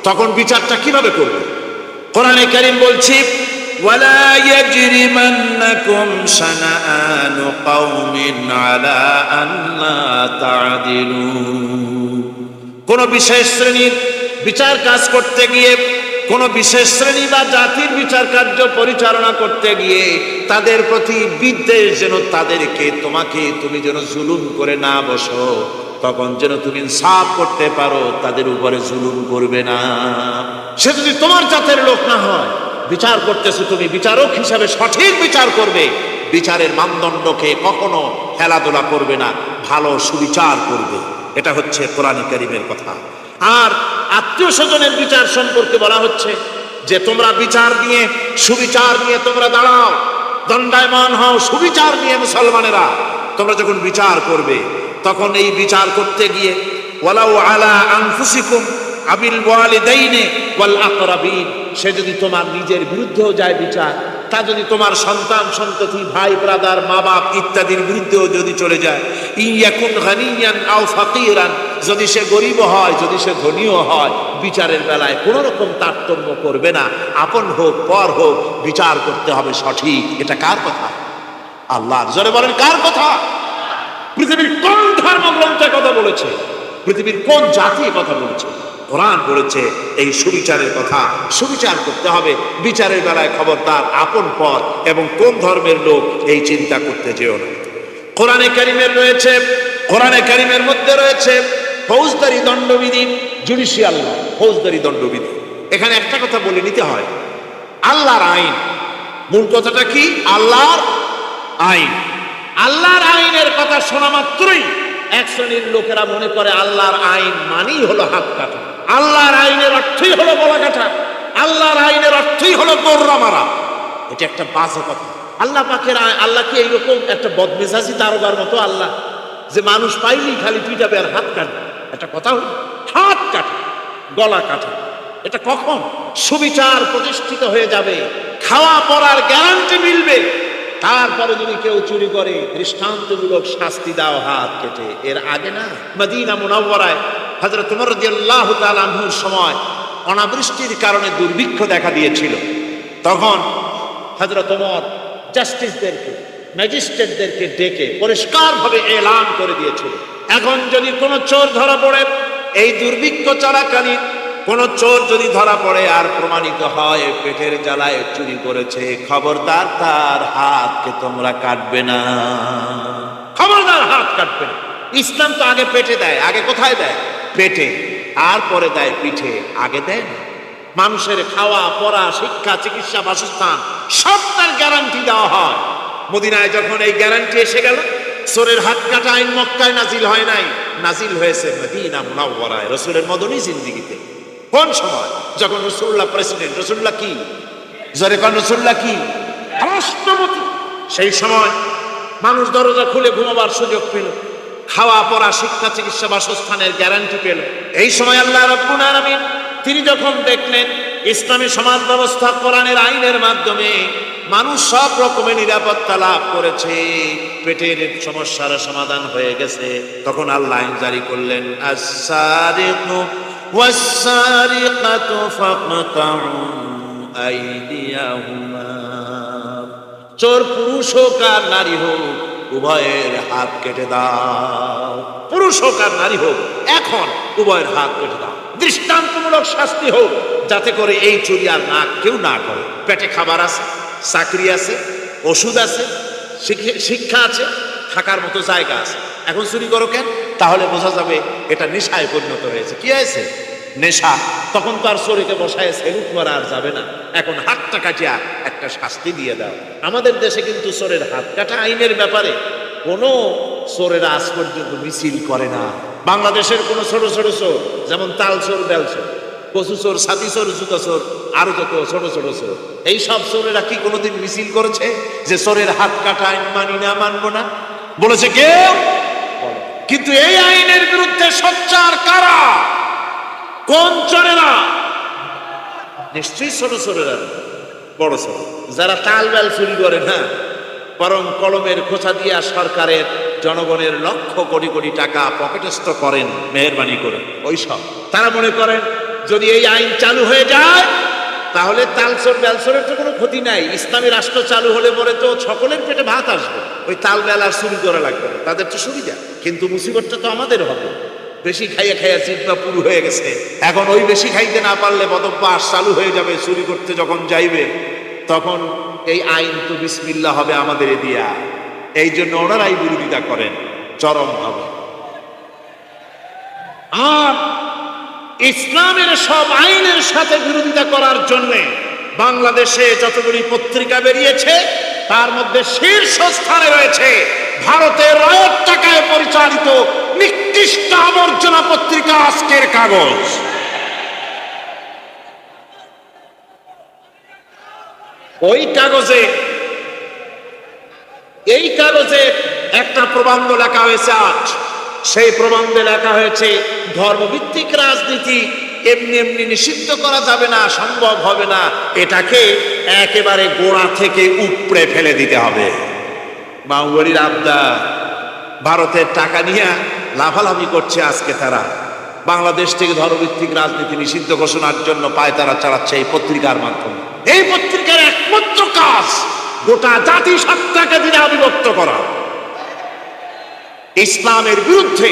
তখন বিচারটা কিভাবে করবে? কোরআনে কারীম বলছে ওয়ালা ইয়াজরিমান্নাকুম শানাআনু কওমিন আলা আল্লা তা'দিলু। কোন বিশেষ শ্রেণীর বিচার কাজ করতে গিয়ে, কোন বিশেষ শ্রেণী বা জাতির বিচার কার্য পরিচালনা করতে গিয়ে তাদের প্রতি বিদ্বেষ যেন তাদেরকে, তুমি যেন জুলুম করে না বসো, তখন যেন তুমি ইনসাফ করতে পারো, তাদের উপরে জুলুম করবে না। সে যদি তোমার জাতের লোক না হয়, বিচার করতেছো তুমি, বিচারক হিসাবে সঠিক বিচার করবে, বিচারের মানদণ্ডকে কখনো খেলাধুলা করবে না, ভালো সুবিচার করবে। এটা হচ্ছে কোরআনে কারীমের কথা। আর আত্মীয় স্বজনের বিচার সম্পর্কে বলা হচ্ছে যে তোমরা বিচার নিয়ে, সুবিচার নিয়ে তোমরা দাঁড়াও, দণ্ডায়মান হও সুবিচার নিয়ে। মুসলমানেরা তোমরা যখন বিচার করবে তখন এই বিচার করতে গিয়ে ওয়ালাউ আলা আনফুসিকুম আবিল ওয়ালিদাইনি ওয়াল আকরাবিন, সে যদি তোমার নিজের বিরুদ্ধেও যায় বিচার, তা যদি তোমার সন্তান সন্ততি, ভাই ব্রাদার, মা বাপ ইত্যাদির বিরুদ্ধেও যদি চলে যায়, ইয়াকুন গানিয়ান আও ফাকিরান, যদি সে গরিব হয়, যদি সে ধনীও হয়, বিচারের বেলায় কোনো রকম তারতম্য করবে না, আপন হোক পর হোক, বিচার করতে হবে সঠিক। এটা কার কথা? আল্লাহর। জোরে বলেন কার কথা? পৃথিবীর কোন ধর্মগ্রন্থে কথা বলেছে? পৃথিবীর কোন জাতি কথা বলেছে? কোরআন বলেছে এই সুবিচারের কথা। সুবিচার করতে হবে, বিচারের বেলায় খবরদার আপন পর এবং কোন ধর্মের লোক এই চিন্তা করতে যেও না। কোরআনে কারীমের মধ্যে রয়েছে ফৌজদারি দণ্ডবিধি, জুডিশিয়াল ল, ফৌজদারি দণ্ডবিধি। এখানে একটা কথা বলে নিতে হয়, আল্লাহর আইন, মূল কথাটা কি? আল্লাহর আইন। আল্লাহর আইনের কথা শোনা মাত্রই এক শ্রেণীর লোকেরা মনে করে আল্লাহর আইন মানেই হলো হাত কাটা। আল্লাহর আইনের অর্থই হলো গলা কাটা, আল্লাহর আইনের অর্থই হলো গোররা মারা। এটা একটা বাজে কথা। আল্লাহ পাকের আল্লাহ কি এইরকম একটা বদমেজাজি দারোগার মতো আল্লাহ, যে মানুষ পাইলেই খালি পিটাবে আর হাত কাটবে? একটা কথা হলো হাত কাটা, গলা কাটা। এটা কখন সুবিচার প্রতিষ্ঠিত হয়ে যাবে, খাওয়া পড়ার গ্যারান্টি মিলবে, তারপরে যদি কেউ চুরি করে দৃষ্টান্তমূলক শাস্তি দাও হাত কেটে। এর আগে না, মদিনা মুনাওয়ারায় হযরত ওমর রাদিয়াল্লাহু তাআলা আনহুর সময় অনাবৃষ্টির কারণে দুর্ভিক্ষ দেখা দিয়েছিল। তখন হযরত ওমর জাস্টিসদেরকে, ম্যাজিস্ট্রেটদেরকে ডেকে পরিষ্কারভাবে এলান করে দিয়েছিল, এখন যদি কোনো চোর ধরা পড়ে, এই দুর্ভিক্ষ চলাকালীন কোনো চোর যদি ধরা পড়ে আর প্রমাণিত হয় পেটের জ্বালায় চুরি করেছে, খবরদার তার হাতকে তোমরা কাটবে না, খবরদার হাত কাটবে না। ইসলাম তো আগে পেটে দেয়, আগে কোথায় দেয়? পেটে, আর পরে দেয় পিঠে, আগে দেয় না। মানুষের খাওয়া পড়া, শিক্ষা, চিকিৎসা, বাসস্থান সব তার গ্যারান্টি দেওয়া হয়। মদিনায় যখন এই গ্যারান্টি এসে গেল, চোরের হাত কাটা আইন মক্কায় নাজিল হয় নাই, নাজিল হয়েছে মদিনা মুনাওয়ারায়, রাসূলের মদনী জিন্দেগিতে। কোন সময়? যখন রাসূলুল্লাহ প্রেসিডেন্ট, রাসূলুল্লাহ কি জোরে কোন, রাসূলুল্লাহ কি রাষ্ট্রপতি, সেই সময় মানুষ দরজা খুলে ঘুমাবার সুযোগ পেল, খাওয়া পড়া, শিক্ষা, চিকিৎসা, বাসস্থানের গ্যারান্টি পেল। এই সময় আল্লাহ রাব্বুল আলামিন তিনি যখন দেখলেন ইসলামী সমাজ ব্যবস্থা কোরআনের আইনের মাধ্যমে মানুষ সব রকমের নিরাপত্তা লাভ করেছে, পেটের সমস্যার সমাধান হয়ে গেছে, তখন আল্লাহ আইন জারি করলেন, আস-সারিকু ওয়াস-সারিকাতু ফাকতাউ আইদিয়াহুমা। চোর পুরুষ হোক আর নারী হোক, উভয়ের হাত কেটে দাও। পুরুষ হোক আর নারী হোক, এখন উভয়ের হাত কেটে দাও। দৃষ্টান্তমূলক শাস্তি হোক, যাতে করে এই চুরি আর না কেউ না করে। পেটে খাবার আছে, চাকরি আছে, ওষুধ আছে, শিক্ষা আছে, থাকার মতো জায়গা আছে, এখন চুরি করো কেন? তাহলে বোঝা যাবে এটা নেশায় পরিণত হয়েছে। কি হয়েছে? নেশা। তখন তো আর চোরকে বসায় সেলুট মারা আর যাবে না, এখন হাতটা কাটিয়া একটা শাস্তি দিয়ে দাও। আমাদের দেশে কিন্তু চোরের হাত কাটা আইনের ব্যাপারে কোনো চোরেরা আজ পর্যন্ত মিছিল করে না। বাংলাদেশের কোনো ছোট ছোট চোর, যেমন তাল চোর, বেল চোর, কচু চোর, ছাতি চোর, জুতা চোর, আরো যত ছোট ছোট চোর, এই সব চোরেরা কি কোনোদিন মিছিল করেছে যে চোরের হাত কাটা আইন মানি না, মানবো না? বলেছে কেউ? কিন্তু এই আইনের বিরুদ্ধে সোচ্চার কারা? কোন চোরেরা? নিশ্চয়ই ছোট চোরেরা, বড় চোর যারা তাল বেল চুরি করে না, বরং কলমের খোঁচা দিয়া সরকারের, জনগণের লক্ষ কোটি কোটি টাকা পকেটস্থ করেন মেহেরবানি করে। ওই সব তারা মনে করেন যদি এই আইন চালু হয়ে যায় তাহলে তালচোর বেলচোরের তো কোনো ক্ষতি নাই, ইসলামী রাষ্ট্র চালু হলে পরে তো সকলের পেটে ভাত আসবে, ওই তাল বেল আর চুরি করা লাগবে না, তাদের তো সুবিধা। কিন্তু মুসিবতটা তো আমাদের হবে। বেশি খাইয়া খাইয়া জিহ্বা পুরু হয়ে গেছে, এখন ওই বেশি খাইতে না পারলে বদভ্যাস চালু হয়ে যাবে। চুরি করতে যখন যাইবে তখন এই আইন তো বিসমিল্লাহ হবে আমাদের দিয়া। এই জন্য ওনারাই বিরোধিতা করেন চরম ভাবে। আর ইসলামের সব আইনের সাথে বিরোধিতা করার জন্য বাংলাদেশে যতগুলি পত্রিকা বেরিয়েছে তার মধ্যে শীর্ষস্থানে রয়েছে ভারতের রয়ের টাকায় পরিচালিত নিকৃষ্ট আবর্জনা পত্রিকা আজকের কাগজ। ওই কাগজে, এই কাগজে একটা প্রবন্ধ লেখা হয়েছে আজ। সেই প্রবন্ধে লেখা হয়েছে ধর্মভিত্তিক রাজনীতি এমনি এমনি নিষিদ্ধ করা যাবে না, সম্ভব হবে না, এটাকে একেবারে গোড়া থেকে উপড়ে ফেলে দিতে হবে। বাউবাড়ির আবদার, ভারতের টাকা নিয়ে লাফালাফি করছে আজকে তারা। বাংলাদেশ থেকে ধর্মভিত্তিক রাজনীতি নিষিদ্ধ ঘোষণার জন্য পায়তারা চালাচ্ছে এই পত্রিকার মাধ্যমে। এই পত্রিকার একমাত্র কাজ গোটা জাতিসত্তাকে দ্বিধা বিভক্ত করা, ইসলামের বিরুদ্ধে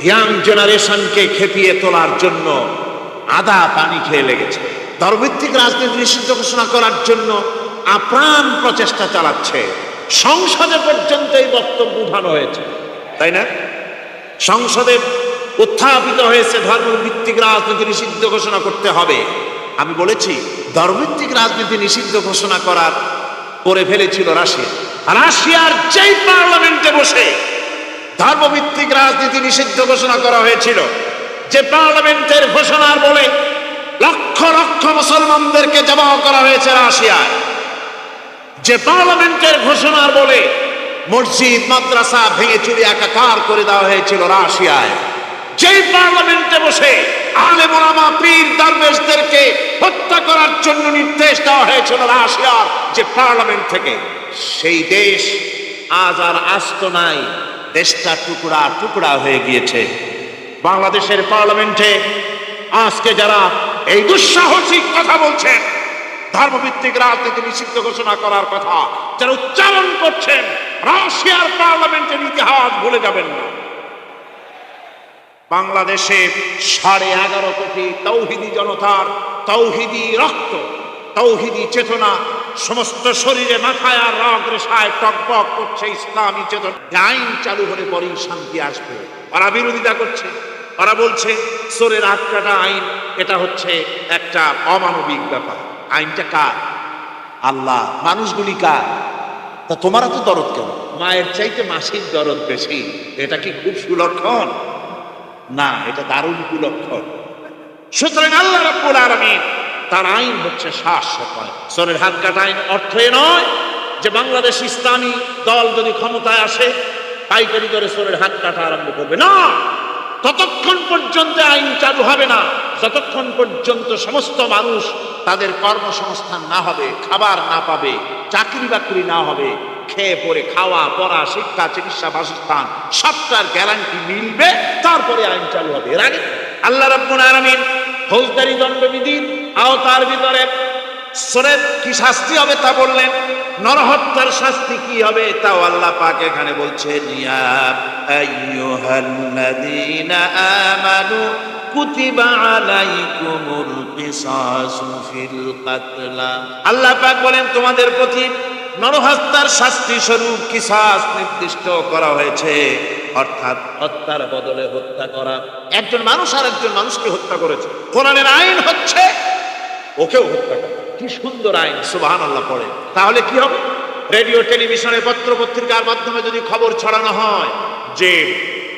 ইয়াং জেনারেশনকে খেপিয়ে তোলার জন্য আদা পানি খেয়ে লেগেছে। ধর্মভিত্তিক রাজনীতি নিষিদ্ধ ঘোষণা করার জন্য আপ্রাণ প্রচেষ্টা চালাচ্ছে। সংসদে পর্যন্ত এই বক্তব্য উঠানো হয়েছে, তাই না? সংসদে উত্থাপিত হয়েছে ধর্মভিত্তিক রাজনীতি নিষিদ্ধ ঘোষণা করতে হবে। আমি বলেছি ধর্মভিত্তিক রাজনীতি নিষিদ্ধ ঘোষণা করে ফেলেছিল রাশিয়া। রাশিয়ার যেই পার্লামেন্টে বসে ধর্মভিত্তিক রাজনীতি নিষিদ্ধ ঘোষণা করা হয়েছিল, যে পার্লামেন্টের ঘোষণার বলে লক্ষ লক্ষ মুসলমানদেরকে জবাহ করা হয়েছে রাশিয়ায়, যে পার্লামেন্টের ঘোষণার বলে মসজিদ মাদ্রাসা ভেঙে চুরি একাকার করে দেওয়া হয়েছিল রাশিয়ায়, যেই পার্লামেন্টে বসে আলেম ওলামা পীর দরবেশদেরকে হত্যা করার জন্য নির্দেশ দেওয়া হয়েছিল রাশিয়ার যে পার্লামেন্ট থেকে, সেই দেশ আজ আর আস্ত নাই, দেশটা টুকরা টুকরা হয়ে গিয়েছে। বাংলাদেশের পার্লামেন্টে আজকে যারা এই দুঃসাহসিক কথা বলছেন, ধর্মভিত্তিক রাজনীতি নিষিদ্ধ ঘোষণা করার কথা যারা উচ্চারণ করছেন, রাশিয়ার পার্লামেন্টের ইতিহাস ভুলে যাবেন না। বাংলাদেশে 11.5 কোটি তৌহিদি জনতার তৌহিদি রক্ত, তৌহিদি চেতনা সমস্ত শরীরে মাথায় আর রগ রেশায় টকবক করছে ইসলামী চেতনা। আইন চালু হলে পরেই শান্তি আসবে। ওরা বিরোধিতা করছে, ওরা বলছে চোরের হাত কাটা আইন, এটা হচ্ছে একটা অমানবিক ব্যাপার। আইনটা কার? আল্লাহ। মানুষগুলি কার? তা তোমারা তো দরদ কেন? মায়ের চাইতে মাসির দরদ বেশি, এটা কি খুব সুলক্ষণ? না, এটা দারুণ কুলক্ষণ। সুতরাং আল্লাহ রাব্বুল আলামিন তার আইন হচ্ছে শাশ্বত। চোরের হাত কাটা আইন অর্থ এ নয় যে বাংলাদেশ ইসলামী দল যদি ক্ষমতায় আসে পাইকারি দরে চোরের হাত কাটা আরম্ভ করবে না। ততক্ষণ পর্যন্ত আইন চালু হবে না যতক্ষণ পর্যন্ত সমস্ত মানুষ তাদের কর্মসংস্থান না হবে, খাবার না পাবে, চাকরি বাকরি না হবে, খেয়ে পরে খাওয়া পড়া শিক্ষা চিকিৎসা বাসস্থান সবটার গ্যারান্টি মিলবে, তারপরে আইন চালু হবে। এর আগে আল্লাহ রাব্বুল আলামিন ফৌজদারি দণ্ডবিধির আওতার ভিতরে চোরের কি শাস্তি হবে তা বললেন, নরহত্যার শাস্তি কি হবে তাও আল্লাহ পাক এখানে বলছেন, ইয়া আইয়ুহাল্লাযীনা আমানু কুতিবা আলাইকুমুল কিসাসু ফিল কাতলা। আল্লাহ পাক বলেন তোমাদের প্রতি নরহত্যার শাস্তি স্বরূপ কিসাস নির্দিষ্ট করা হয়েছে, অর্থাৎ হত্যার বদলে হত্যা করা। একজন মানুষ আর একজন মানুষকে হত্যা করেছে, কোরআনের আইন হচ্ছে ওকেও হত্যা করা। কি সুন্দর আইন, সুবহানাল্লাহ পড়ে। তাহলে কি হবে? রেডিও টেলিভিশনে পত্র পত্রিকার মাধ্যমে যদি খবর ছড়ানো হয় যে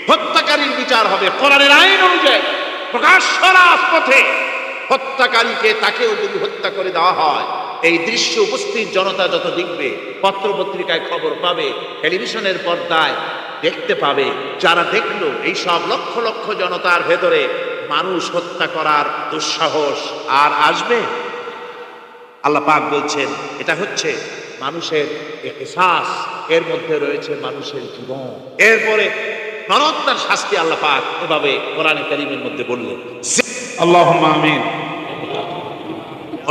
হত্যাকারীর বিচার হবে কোরআনের আইন অনুযায়ী, প্রকাশ্য রাজপথে হত্যাকারীকে তাকেও যদি হত্যা করে দেওয়া হয়, এই দৃশ্য উপস্থিত জনতা যত দেখবে, পত্র পত্রিকায় খবর পাবে, টেলিভিশনের পর্দায় দেখতে পাবে, যারা দেখলো এই সব লক্ষ লক্ষ জনতার ভেতরে মানুষ হত্যা করার দুঃসাহস আর আসবে? আল্লাহ পাক বলছেন এটা হচ্ছে মানুষের ইহসাস, এর মধ্যে রয়েছে মানুষের জীবন। এরপরে নরহত্যার শাস্তি আল্লাহ পাক এভাবে কোরআনে কারীমের মধ্যে বললেন। আল্লাহুম্মা আমিন।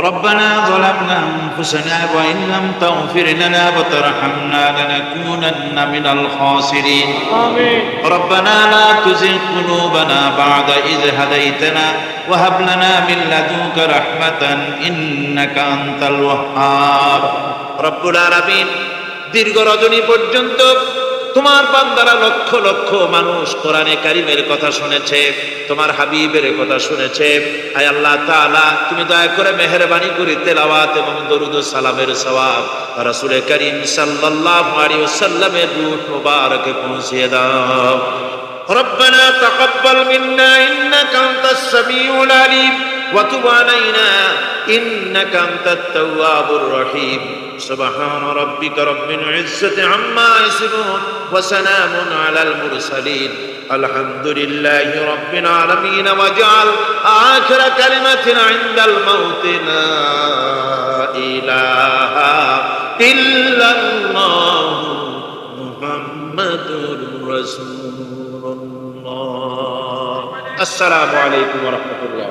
ربنا ظلمنا أنفسنا وإن لم تغفر لنا وترحمنا لنكونن من الخاسرين. آمين. ربنا لا تزغ قلوبنا بعد إذ هديتنا وهب لنا من لدنك رحمة إنك أنت الوهاب. রব্বুল আলামিন দীর্ঘ রজনী পর্যন্ত তোমার বান্দারা লক্ষ লক্ষ মানুষ কোরআনে কারীমের কথা শুনেছে, তোমার হাবিবের কথা শুনেছে। আয় আল্লাহ তাআলা, তুমি দয়া করে মেহেরবানি করে তেলাওয়াত এবং দরুদ ও সালামের সওয়াব রাসূল করিম সাল্লাল্লাহু আলাইহি ওয়াসাল্লামের রূহ মুবারকে পৌঁছিয়ে দাও। রব্বানা তাকাব্বাল মিন্না ইন্নাকা আনতাস সামিউল আলিম ওয়া তুব আলাইনা ইন্নাকা আনতাত তাওয়াবুর রহিম। سبحان ربك رب العزة عما يصفون وسلام على المرسلين الحمد لله رب العالمين واجعل آخر كلمة عند الموت لا إله إلا الله محمد رسول الله. السلام عليكم ورحمة الله.